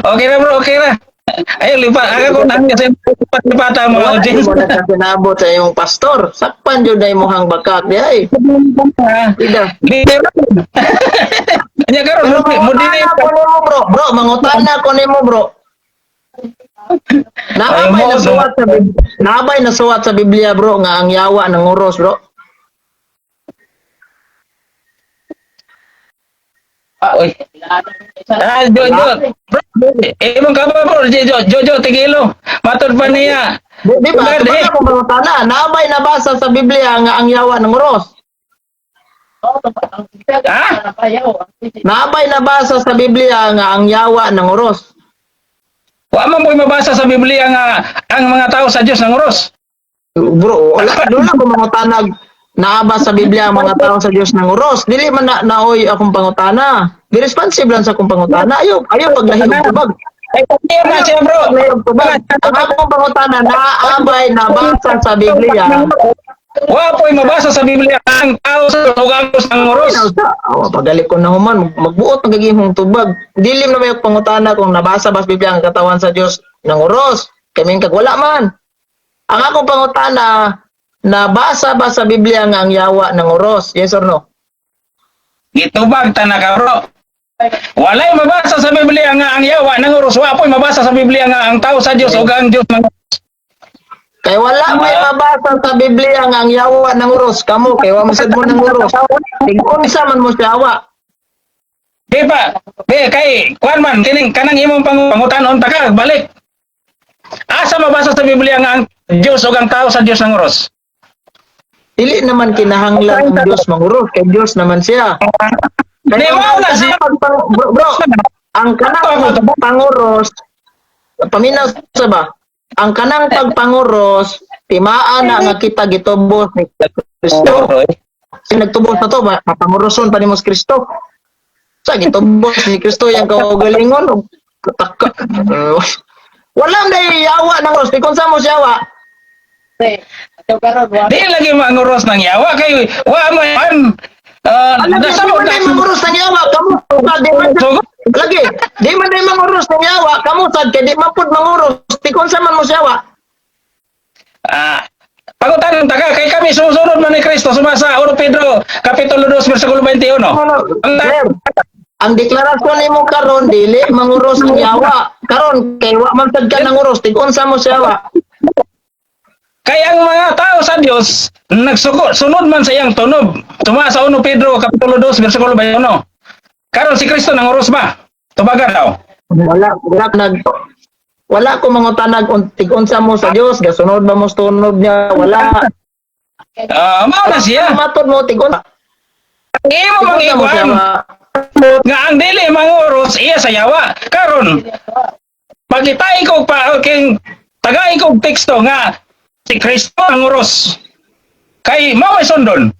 Okay na bro, okay na. Ay, lipat. Ako nang kasi lipata mo audience.
mo nagkasinabot sa iyong pastor. Sakpan jud na imong bakak di ay. Ida.
Nya karon mo dinay
ko nimo bro. Bro, mangutana ko nimo bro. Nabay na suwat sa Biblia bro nga ang yawa ng uros bro.
Oy. Jojo. Bro, imong ka ba bro? Jojo tigilo. Matod pa niya.
Di ba? Di ko mangutana. Nabay nabasa sa Biblia nga ang yawa ng uros.
Ha?
Nabay nabasa sa Biblia nga ang yawa ng uros.
Wa man mo mabasa sa Biblia nga ang mga tao sa Dios ng uros.
Bro, wala ko mangutanag. Naaba sa Biblia ang mga tao sa Diyos ng uros. Dili man naoy akong pangutana. Di responsible lang sa akong pangutana. Ayaw paglahi og tubag.
Ay, kaya na siya bro.
Ang akong pangutana naabay nabasa sa Biblia.
Wa po'y mabasa sa Biblia ang tao sa tugangos ng uros.
Pagalit ko na human, magbuot magiging tubag. Dilim na may pangutana kung nabasa ba sa Biblia ang katawan sa Diyos ng uros. Kaming kag wala man. Ang akong pangutana, nabasa ba sa Biblia nga ang yawa ng uros? Yes or no?
Gitubag ta na ka bro. Walay mabasa sa Biblia nga ang yawa ng uros. Wa po'y mabasa sa Biblia nga ang tao sa Dios o ang Dios ng uros.
Kay wala may mabasa sa Biblia nga ang yawa ng uros. Kamo, kay wa masad mo ng uros. Tig-unsa man mo sa yawa.
Di ba? Di, kay, kuan man, kining, kanang imong pangutanon, taka, balik. Asa mabasa sa Biblia nga ang Diyos o ang tao sa Diyos ng uros?
Dili naman kinahanglan ang Diyos manguros. Kay Diyos naman siya.
Di ba na siya?
Bro, ang kanang panguros, paminaw sa ba? Ang kanang pagpanguros, timaan na nga kita gitubos ni Kristo. Nagtubos na to, papanguroson pa ni Mos Kristo. Sa gitubos ni Kristo yung kaugalingon. Walang yawa ng uros. Di kung saan mo siyawa?
Di lagi manguros ng yawa. Kay, wa mo yan.
Nasa mo na manguros ng yawa. Kamu, lagi, di man na manguros ng yawa. Kamu, sad, kaya di mapod manguros. Di kung saan man mo siyawa?
Pagutan ng taga kay kami sumusunod man ni Kristo sumasa 1 Pedro kapitulo 2 bersikulo 21. Ang
Sir, ang deklarasyon nimo karon dili manguros ang yawa. Karon kay wa man sad ka nanguros, tig-unsa mo sa yawa.
Kaya ang mga tao sa Diyos, sunod man sa iyang tunog. Tuma sa 1 Pedro, Kapitulo 2, versikulo 21. Karon si Kristo nanguros ba? Tubagan daw.
Wala ko mga tanag tig-unsa mo sa Dios, gasunod ba mo sa tunog niya? Wala.
Mao na siya.
Matod mo tig-unsa.
Imo
Tig-unsa mo sa
mangiwan.
yawa.
Nga ang dili manguros iya sa yawa. Karon pagitay ko pa king tagay ko teksto nga si Kristo nanguros. Kay mao ay sundon.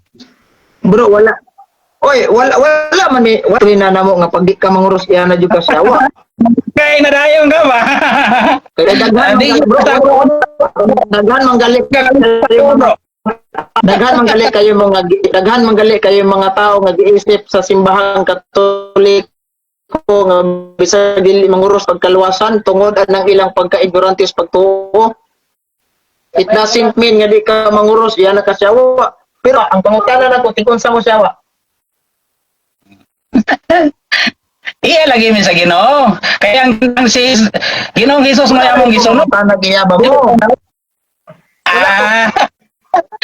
Bro, wala. Oy, wala man ni wala na namo nga pag di ka manguros iya na jud ka sa yawa.
Kay nadayon ka ba?
Kaya daghan
Di
bro, daghan manggalit
bro.
daghan manggali kayo mga tao nga giisip sa simbahan Katoliko nga bisag dili manguros pagkaluwasan tungod ang ilang pagka-ignorante sa pagtuo. It doesn't mean nga di ka manguros yan na kasyawa. Pero ang pangutana nako tikon sa mo syawa.
Iya lagi mi sa Ginoo. Kaya ang si Ginoong Hesus mayamong gisunod.
Tanag iyaba mo.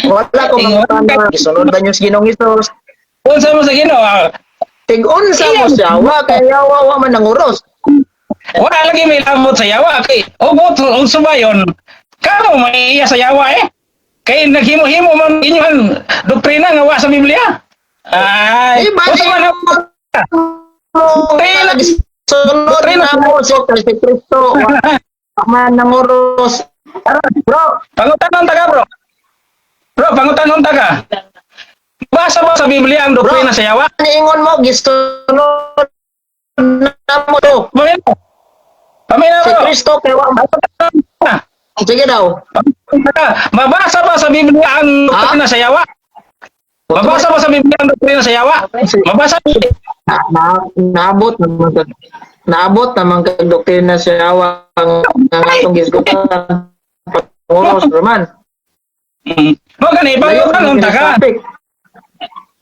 Wala ko mangutana gisunod ba niyo sa Ginoong Hesus.
Unsa mo sa Ginoo?
Tig-unsa mo syawa kay yawa wa man nanguros.
Wala lagi may lamot sa yawa kay ugot unsa ba yon? Kamo maiiya sa yawa eh. Kay naghimo-himo man inyong doktrina nga wa sa Biblia. Ay, unsa man
Sunod na mo si Kristo man nanguros. Bro,
pangutanon taga bro. Bro, pangutanon taga. Basa mo sa Biblia ang doktrina sa yawa?
Niingon mo gisunod na mo to.
Pamina
Si
bro.
Kristo kay wa sige daw.
Mabasa ba sa Biblia ang doktrina sa yawa? Mabasa ba sa Biblia ang doktrina sa yawa? Mabasa.
Naabot naman kag doktrina sa yawa ang atong gisgutan oros man.
Mo gani pangutanon taga.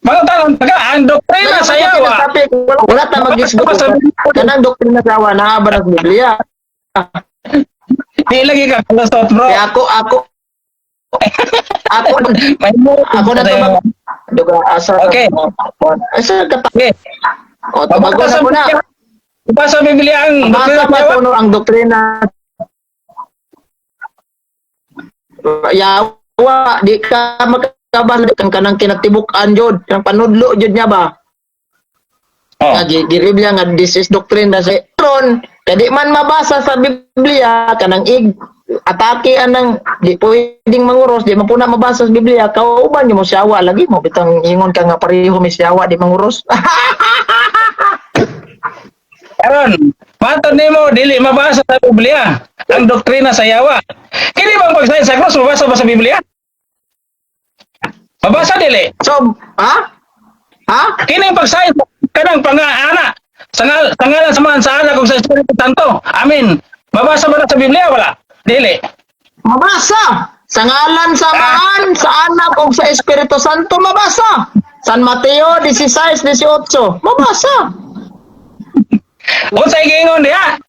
Pangutanon taga ang doktrina sa yawa.
Wala ta magdiskutan. Kanang doktrina sa yawa naa ba sa Biblia?
Di lagi ka kalusot bro.
Kaya ako na to duga asa.
Okay.
Asa ka
Okay.
o tumago na ko na.
Basa sa Biblia ang doktrina
Basa
sa yawa.
pa ang doktrina yawa di ka makabalo kang kanang kinatibuk-an jud kang panudlo jud niya ba.
Oh.
Biblia nga this is doctrine na sa tron kadi man mabasa sa Biblia kanang atake anang di pwedeng manguros di man puna mabasa sa Biblia kauban mo syawa lagi mo bitang ingon ka nga pareho mi syawa di manguros.
Karon, matod nimo dili mabasa sa Biblia ang doktrina sa yawa. Kini bang pagsayon sa cross mabasa ba sa Biblia? Mabasa dili.
So, ha?
Kini pagsayon kanang pangaana sa ngalan sa mga sa anak ug sa Espiritu Santo. Amen. Mabasa ba na sa Biblia wala? Dili.
Mabasa. Sa ngalan sa Maan, sa Anak ug sa Espiritu Santo mabasa. San Mateo 16:18. Mabasa.
Unsay giingon diha?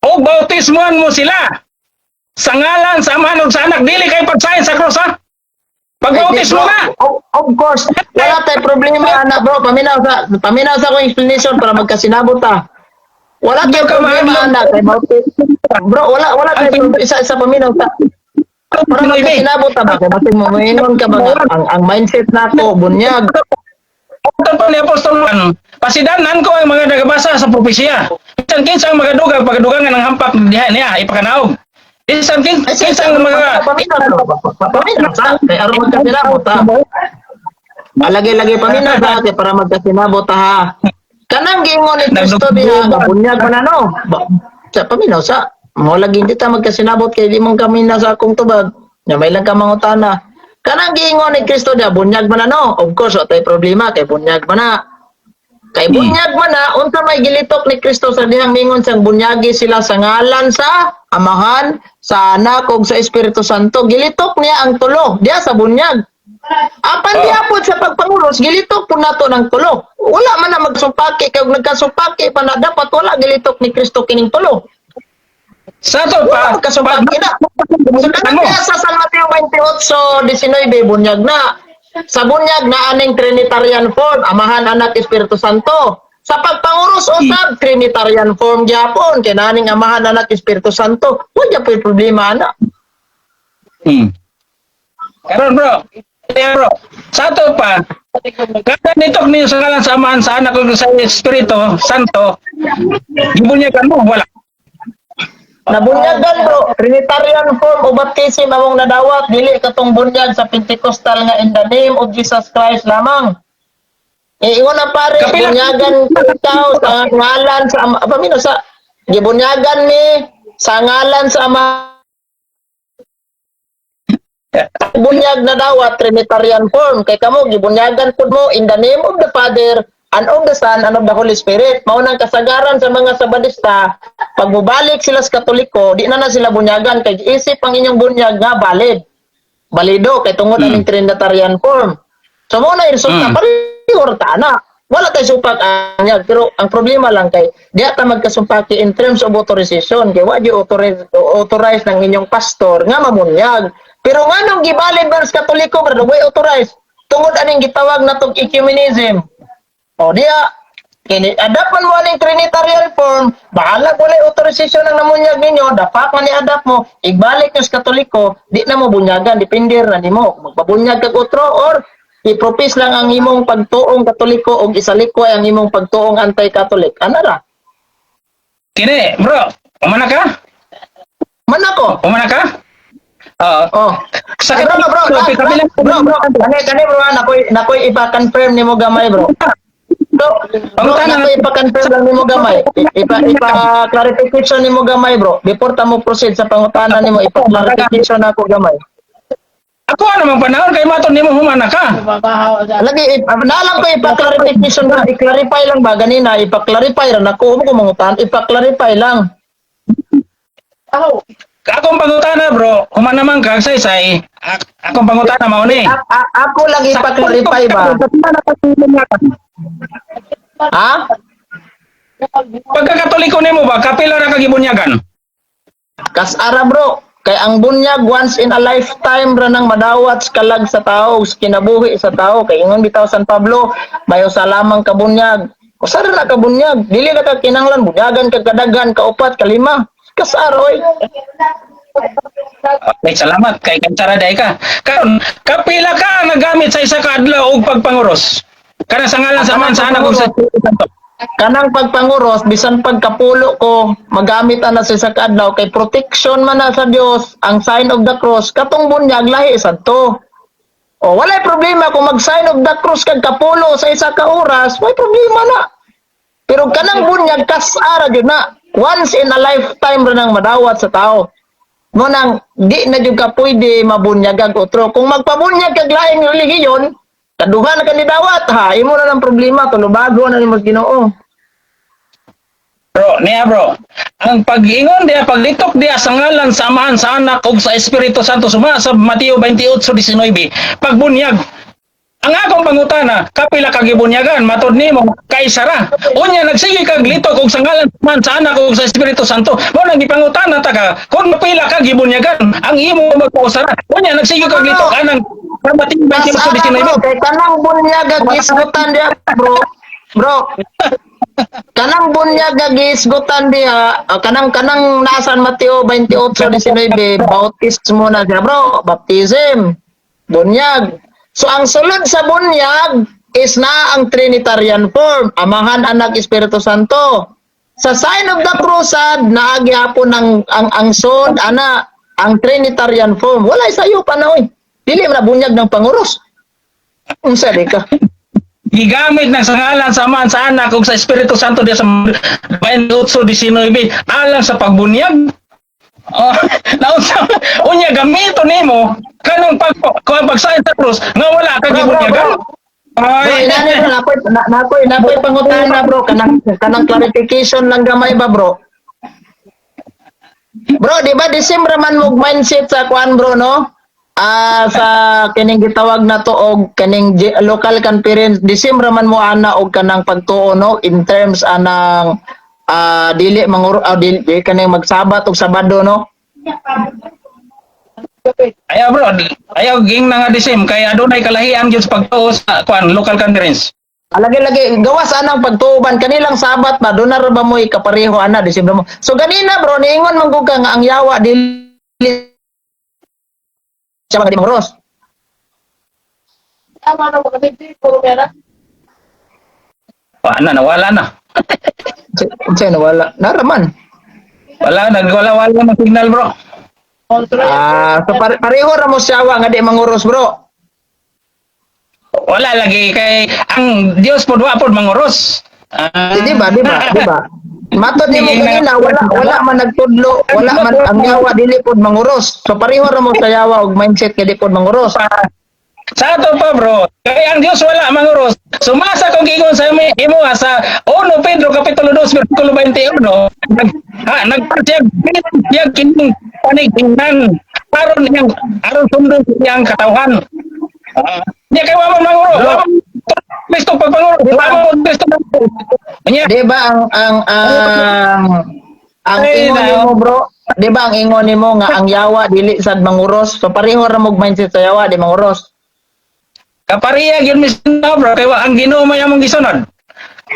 Og bautismohan mo sila. Sa ngalan sa Ama ug sa Anak dili kay pagsayon sa cross ha. Pagbautismo na.
Of course. Wala tay problema anak bro. Paminaw sa akong explanation para magkasinabot ta. Wala tay problema anak kay bautismo. Bro, wala tay problema isa paminaw ta. Para magkasinabot ta ba kay basig mo moingon ka ba ang mindset nako bunyag.
Ito pa ni Apostol Juan, pasidanan ko ang mga nagabasa sa propesya. Isang kinsang magadugang pagadugangan ng hampak niya, ipakanaog. Isang kinsang mga...
Paminaw ta. Kay aron magkasinabot ta. Lagi-lagi paminaw ta kay para magkasinabot ta ha. Kanang giingon ni Kristo diha nga bunyag man ano. Sa paminaw sa mo lagi hindi ta magkasinabot kay di mong kaminaw sa akong tubag. Nya may lang ka mangutana. Kanang giingon ni Kristo diha bunyag man ano. Of course, tay problema kay bunyag man na. Kay bunyag man na, unsa may gilitok ni Kristo sa dihang mingon sang bunyagi sila sa ngalan sa Amahan, sa Anak ug sa Espiritu Santo. Gilitok niya ang tulo diya sa bunyag. Apan diapon sa pagpanguros, gilitok po nato ng tulo. Wala man na magsumpaki kay nagkasumpaki pa na dapat wala gilitok ni Kristo kining tulo.
Sa to
Wala
pa,
magkasumpaki na. So kaya sa San Mateo 28:19 bunyag na. Sa bunyag na aning Trinitarian form, Amahan, Anak, Espiritu Santo. Sa pagpanguros usab Trinitarian form gyapon kay naning Amahan, Anak, Espiritu Santo. Wala po problema ana.
Karon bro, bro, sa to pa, kada nitok niyo sa ngalan sa Amahan, sa Anak ug sa Espiritu Santo, gibunyagan mo wala.
Nabunyagan bro, Trinitarian form o baptism among nadawat, dili katong bunyag sa Pentecostal nga in the name of Jesus Christ lamang. Iwan na pare,
Kapila-
bunyagan ikaw sa ngalan sa pamino sa gibunyagan ni sa ngalan sa Ama. Bunyag na dawat Trinitarian form kay kamo gibunyagan pud mo in the name of the Father and of the Son and of the Holy Spirit. Mao nang kasagaran sa mga Sabadista, pag mubalik sila sa Katoliko, di na sila bunyagan kay isip ang inyong bunyag nga valid. Balido kay tungod aning Trinitarian form. So mo na resulta pareho ta na. Wala tay supak anyag pero ang problema lang kay di ata magkasumpaki in terms of authorization kay wa di authorize ng inyong pastor nga mamunyag. Pero nganong gibalid ba sa Katoliko brother way authorize tungod aning gitawag natong ecumenism. O diya, adapt man mo aning Trinitarian form, bahala wala authorization ng namunyag ninyo, dapat man i-adapt mo, ibalik nyo sa Katoliko, di na mo bunyagan, depende na nimo. Magpabunyag kag otro or ipropis lang ang imong pagtuong Katoliko o isalikway ang imong pagtuong anti-Catholic. Ano ra?
Kini, bro, umana ka?
Man ako.
Umana ka? Oo.
Oh.
Sa
Bro, kani bro, nakoy ipa-confirm nimo gamay bro. Bro, nakoy ipa-confirm lang nimo gamay. Ipa-clarification nimo gamay bro. Before ta mo proceed sa pangutana nimo, ipa-clarification ako gamay.
Ako namang panahon kay maton nimo humana ka.
Lagi, naalam ko ipa-clarification ba? I-clarify lang ba? Ganina, ipa-clarify lang. Ako mo mangutan, ipa-clarify lang.
Akong pangutana bro, humana man ka say akong pangutana mao ni.
Ako lagi ipa-clarify ba? Ha?
Pagka-Katoliko nimo ba kapila ra ka gibunyagan?
Kasara bro, kay ang bunyag once in a lifetime ra nang madawat sa kalag sa tao, sa kinabuhi sa tao. Kay ingon bitaw San Pablo, bayo sa lamang kabunyag. Kusara na kabunyag, dili na ka kinahanglan bunyagan ka kadagan, kaupat, kalima. Kasara oy.
Okay, salamat kay kansara day ka. Karon kapila ka nagamit sa isa ka adlaw og pagpanguros. Kana sa ngalan sa man sa anak ug sa Espiritu Santo.
Kanang pagpanguros, bisan pagkapulo ko, magamit ana sa isa ka adlaw kay protection man na sa Dios ang sign of the cross katong bunyag lahi sadto. O walay problema kung mag-sign of the cross kag kapulo sa isa ka oras, may problema na. Pero kanang bunyag kasara gyud na. Once in a lifetime ra nang madawat sa tao. Mo nang di na jud ka pwede mabunyag ang otro. Kung magpabunyag kag laing relihiyon, kaduha na ka ni dawat ha, imo na lang problema tulubago na nimo Ginoo.
Bro, niya bro. Ang pag-ingon diya paglitok diya sa ngalan sa Amahan, sa Anak ug sa Espiritu Santo suma sa Mateo 28:19, pagbunyag. Ang akong pangutana, kapila ka gibunyagan matud nimo kay sara. Unya nagsige kag litok og sa ngalan sa Anak ug sa Espiritu Santo. Mo nang gipangutana ta ka, kung kapila ka gibunyagan, ang imo magpausara. Unya nagsige kag litok anang sa Mateo 28:19.
Kay kanang bunyag ag isgutan diya bro. Bro. Kanang bunyag ag isgutan diya, kanang nasan Mateo 28:19, bautismo na siya bro, baptism. Bunyag. So ang sulod sa bunyag is na ang Trinitarian form, Amahan, Anak, Espiritu Santo. Sa sign of the cross naagi hapon ang sod ana ang Trinitarian form. Wala sayo pa na oy. Dili man na bunyag ng panguros. Unsa di ka?
Gigamit na sa ngalan sa Amahan, sa Anak ug sa Espiritu Santo diya sa 28:19 alang sa pagbunyag. Oh, naunsa unya gamito nimo kanang pagsayon sa krus nga wala ka gibunyagan.
Bro, inani bro, napoy pangutana bro, kanang clarification lang gamay ba bro? Bro, di ba December man mo mindset sa kuan bro no? Sa kining gitawag na to og kining local conference, December man mo ana og kanang pagtuo no in terms anang dili dili kaning magsabat og Sabado no?
Ayaw bro, ayaw ging na nga disim kay adunay kalahian gyud sa pagtuo sa kuan local conference.
Lagi-lagi gawas anang pagtuuban kanilang sabat ba doon na ra ba mo ikapareho ana December mo. So ganina bro niingon man gud ka nga ang yawa dili siya mga di moros. Tama na makabiti puro pera.
Nawala na.
Unsay nawala? Naraman.
Wala nagwala-wala ng signal bro.
So pareho ra mo siyawa nga di manguros bro.
Wala lagi kay ang Dios pod wa pod manguros.
Di ba? Matod ni mo kanina wala man nagtudlo, wala man ang yawa dili pod manguros. So pareho ra mo sa yawa og mindset kay di pod manguros.
Sa ato pa bro, kay ang Dios wala manguros. Sumasa kung gigon sa imo sa 1 Pedro kapitulo 2 bersikulo 21. Nagpasiyag kining panigtingnan aron sundon siyang katawhan. Nya kay wa manguros. Kristo pagpanguro, Kristo.
Di ba ang ingon nimo bro? Di ba ang ingon nimo nga ang yawa dili sad manguros? So pareho ra mo mindset sa yawa di manguros.
Kapariya gyud misna bro kay wa ang Ginoo may among gisunod.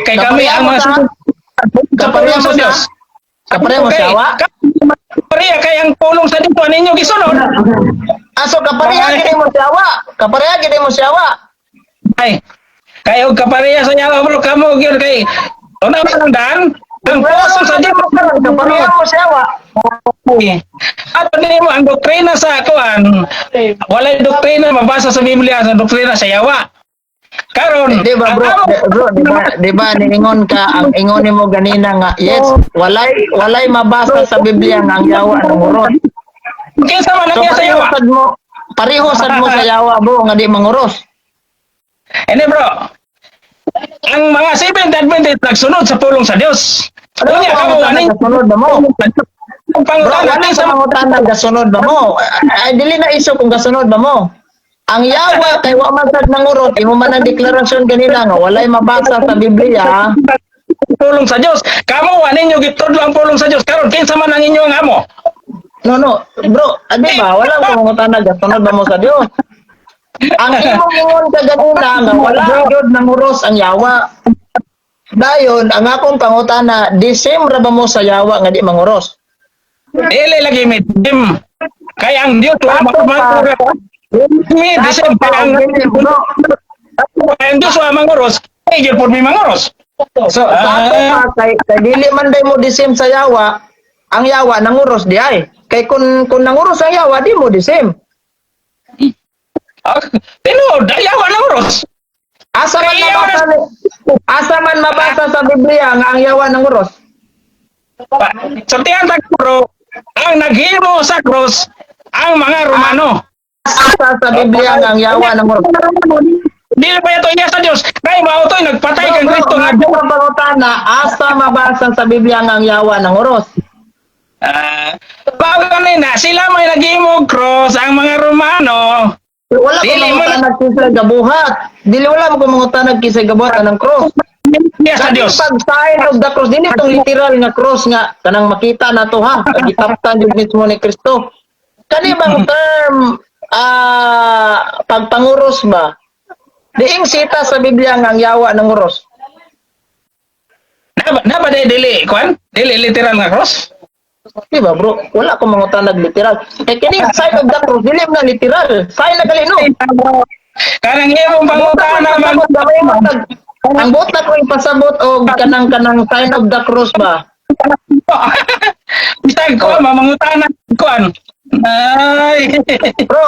Kay kami ang mga
kapariya mo sa Dios. Kapariya mo sa yawa.
Kapariya kay ang pulong sa Dios ninyo gisunod.
So kapariya gid mo sa yawa. Kapariya gid mo sa yawa.
Ay, kayo kapariya sa yawa bro, kamo gyud kay una ba lang daan? Ang puso sa Dios
kapariya mo sa yawa.
At nimo ang doktrina sa kuan, walay doktrina mabasa sa Biblia sa doktrina sa yawa. Karon,
di ba bro, di ba niingon ka ang ingon nimo ganina nga yes, walay mabasa sa Biblia nga ang yawa nanguros.
Kinsa man ang sa yawa?
Pareho sad mo sa yawa bro nga di manguros.
Hindi bro, ang mga Seventh Adventist nagsunod sa pulong sa Dios.
Unya kamo ani sunod ba mo? Bro, wala sa mangutana gasunod ba mo? Ay dili na iso kung gasunod ba mo. Ang yawa kay wa man sad nangurot, imo man ang deklarasyon kanila nga walay mabasa sa Biblia.
Pulong sa Dios. Kamo wa ninyo gitudlo ang pulong sa Dios. Karon kinsa man ang inyong amo?
No, bro, di ba wala ko mangutana gasunod ba mo sa Dios? Ang imong ingon ka ganina nga wala gyud nanguros ang yawa. Dayon ang akong pangutana, December ba mo sa yawa nga di manguros?
Dili lagi mitim. Kay ang Dios wa magmanguro. Mi December ang Dios wa manguros. Kay gyud pod mi manguros.
So kay dili man day mo December sa yawa, ang yawa nanguros di ay. Kay kun nanguros ang yawa di mo December.
Tino, yawa nanguros.
Asa man mabasa sa Biblia nga ang yawa nanguros?
Sa tiyan bro, ang naghimo sa cross ang mga Romano.
Asa sa Biblia nga ang yawa nanguros?
Dili pa ito iya sa Dios. Kay mao toy nagpatay kang Kristo nga
na asa mabasa sa Biblia nga ang yawa nanguros?
Bago kanina, sila may naghimo cross ang mga Romano.
Wala ko mangutanag kisay gabuhat. Dili wala mo mangutanag kisay gabuhat anang cross.
Sa Dios.
Pag sign of the cross, dili itong literal nga cross nga kanang makita na to ha. Gitaptan yung mismo ni Kristo. Kani bang term pagpanguros ba? Diing sita sa Biblia nga ang yawa ng uros.
Na ba dili kwan? Dili literal nga cross?
Di ba bro? Wala ko mangutanag literal. Kaya kining sign of the cross, dili na literal. Sign na galino.
Karang imong pangutana man.
Ang buta ko ipasabot o kanang sign of the cross ba?
Bisag ko, mamangutana kwan. Ay.
Bro,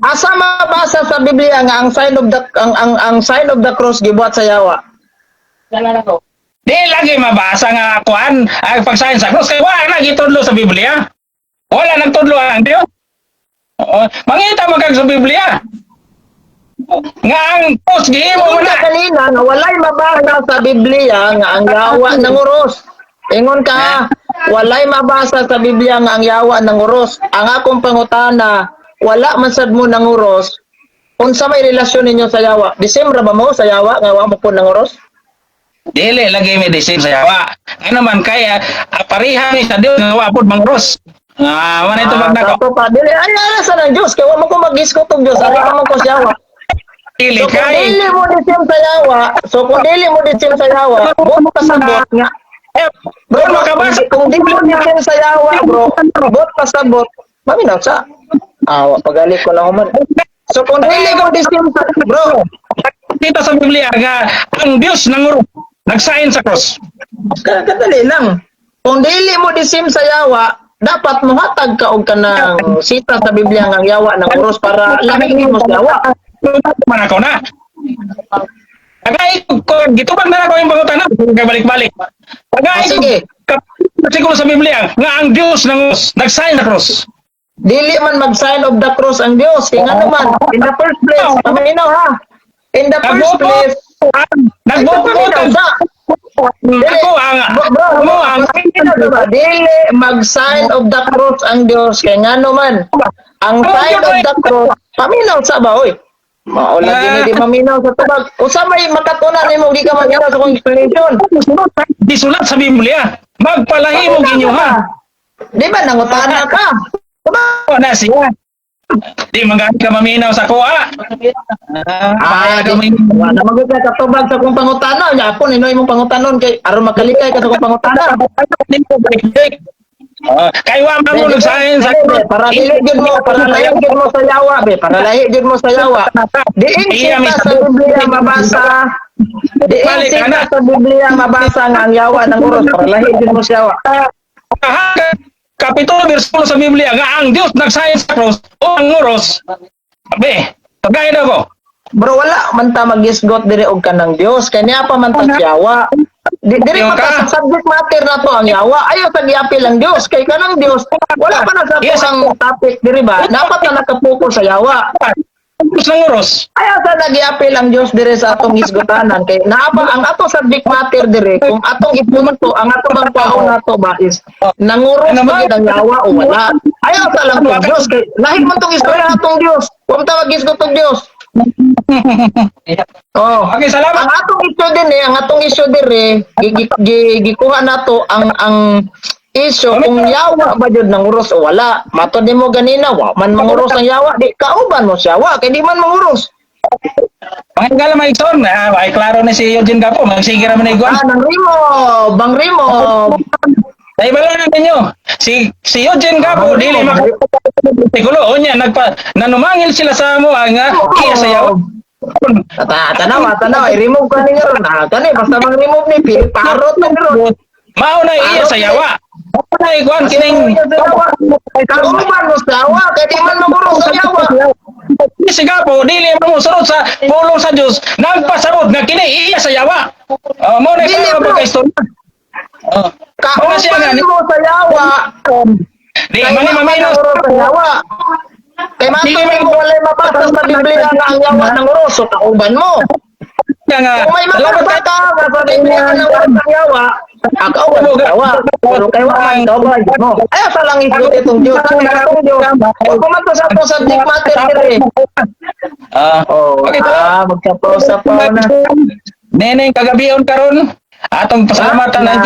asa mabasa sa Biblia nga ang sign of the ang sign of the cross gibuhat sa yawa? Dala ko.
Di lagi mabasa nga kwan ang pagsahin sa cross kay wala gitudlo sa Biblia. Wala nagtudlo ang Dios. Mangita mo kag sa Biblia. nga ang cross gihimo mo
Ingon
na.
ka kanina nga walay mabasa sa Biblia nga ang yawa ng uros. Ingon ka, walay mabasa sa Biblia nga ang yawa ng uros. Ang akong pangutana, wala man sad mo ng uros. Unsa may relasyon ninyo sa yawa? Disembre ba mo sa yawa nga wa mo po ng uros?
Dili lagi may desim sa yawa. Ano man kaya pariha mi sa Dios nga wa pod mangros. Man ito magnako.
Sato pa, dili ay sa ng Dios kay wa mo ko mag-iskot og Dios, ari ka man ko sa yawa.
Dili
So kung
kay.
dili mo disim sa yawa, bot pasabot nga. Bro,
makabasa.
kung di mo disim sa yawa, bro, bot pasabot. Maminaw sa. Awa, pagali ko na human. So kung dili mo disim sa bro,
Dito sa Biblia nga ang Dios nanguro nagsain sa cross.
kadali lang. Kung dili mo disim sa yawa, dapat muhatag ka og kanang sita sa Biblia nga ang yawa ng uros para lahi mo sa yawa.
Man ako na. Tagay ko gitubag na ako yung pangutana kay balik-balik. Tagay
Sige.
siguro sa Biblia nga ang Dios nagsain sa cross.
Dili man mag-sign of the cross ang Dios. Kaya nga naman, in the first place, paminaw ha. In the first place,
Nagboto
sa.
ako ang mo ang
Dili mag-sign of the cross ang Dios. Kaya nga naman, ang sign of the cross, paminaw sa ba, oy? Maula din di maminaw sa tubag. Usa may makatunan nimo di ka maminaw sa kong explanation.
disulat sa Biblia. Magpalahi mo ginyo ha.
Di ba nangutana ka? Diba?
Na siya. Di magaling ka maminaw sa kuha.
Di na magud ka katubag sa kong pangutana. Nya po ninoy mong pangutanon kay aron makalikay ka sa kong pangutana.
Kay wa mangulog sa akin sa
Para dili gyud mo, para lahi gyud mo sa yawa be, para lahi gyud mo sa yawa. Diin kita sa Biblia mabasa. Diin kita sa Biblia mabasa nga ang yawa ng uros para lahi gyud mo sa yawa.
Kapitulo versikulo sa Biblia nga ang Dios nagsayin sa cross o ang oros. Abe, pagay na ko.
Bro, wala man ta magisgot dire og kanang Dios, kanya pa man ta sa yawa. Dire pa ta sa subject matter na to ang yawa. Ayaw sa giapil ang Dios kay kanang Dios. Wala pa na sa ang topic dire ba? Dapat na nakapokus sa yawa.
Dios ng oros.
Ayaw sa nagiapil ang Dios dire sa atong isgutanan kay naapa ang atong subject matter dire kung atong ipunto ang atong pagpaon nato ba is nanguros ba gid ang yawa o wala. Ayaw sa lang tong Dios kay lahi man tong istorya atong Dios. Wa ta magisgot tong Dios. Oh,
Okay, salamat.
ang atong issue din ang atong issue dire gikuha nato ang issue kung yawa ba jud nang uros o wala. Matod nimo ganina wa man manguros ang yawa, di kauban mo siya wa kay di man manguros.
Pangingala may son, ay klaro ni si Eugene Gapo, magsige ra man iguan.
Nang Rimo, Bang Rimo.
Ay bala na ninyo. Si Eugene Gapo dili makapagtigulo onya nanumangil sila sa mo nga iya sa yawa.
Tanawa, i-remove ka ni ngayon. Kani, basta mang-remove ni Phil, parot na ngayon.
Mao na iya sa yawa. Mao na iguan kining
Kauban mo sa yawa, kaya di man magurong sa yawa.
si Gapo dili mo sunod sa pulong sa Dios nagpasabot nga kini iya sa yawa. Mao na
Dili,
ikaw
bro.
pagkaistorya.
Kauban mo sa yawa,
Di
kaya
mani
man
maminos.
magurong sa yawa. Kaya matuloy mo walay mabasa sa Biblia nga ang yawa ng uros, so kauban mo.
Nga
Kung may
salamat
mabasa
ka.
ka, sa Biblia nga ng uros ng yawa, kauban mo sa yawa. Pero kaya man, kauban mo. Ayaw sa lang isgot itong Diyos. Itong Diyos. Kung kumanto sa itong subject matter, dire.
Okay, salamat.
Magsapaw-sapaw na.
Neneng kagabion karon atong pasalamatan ang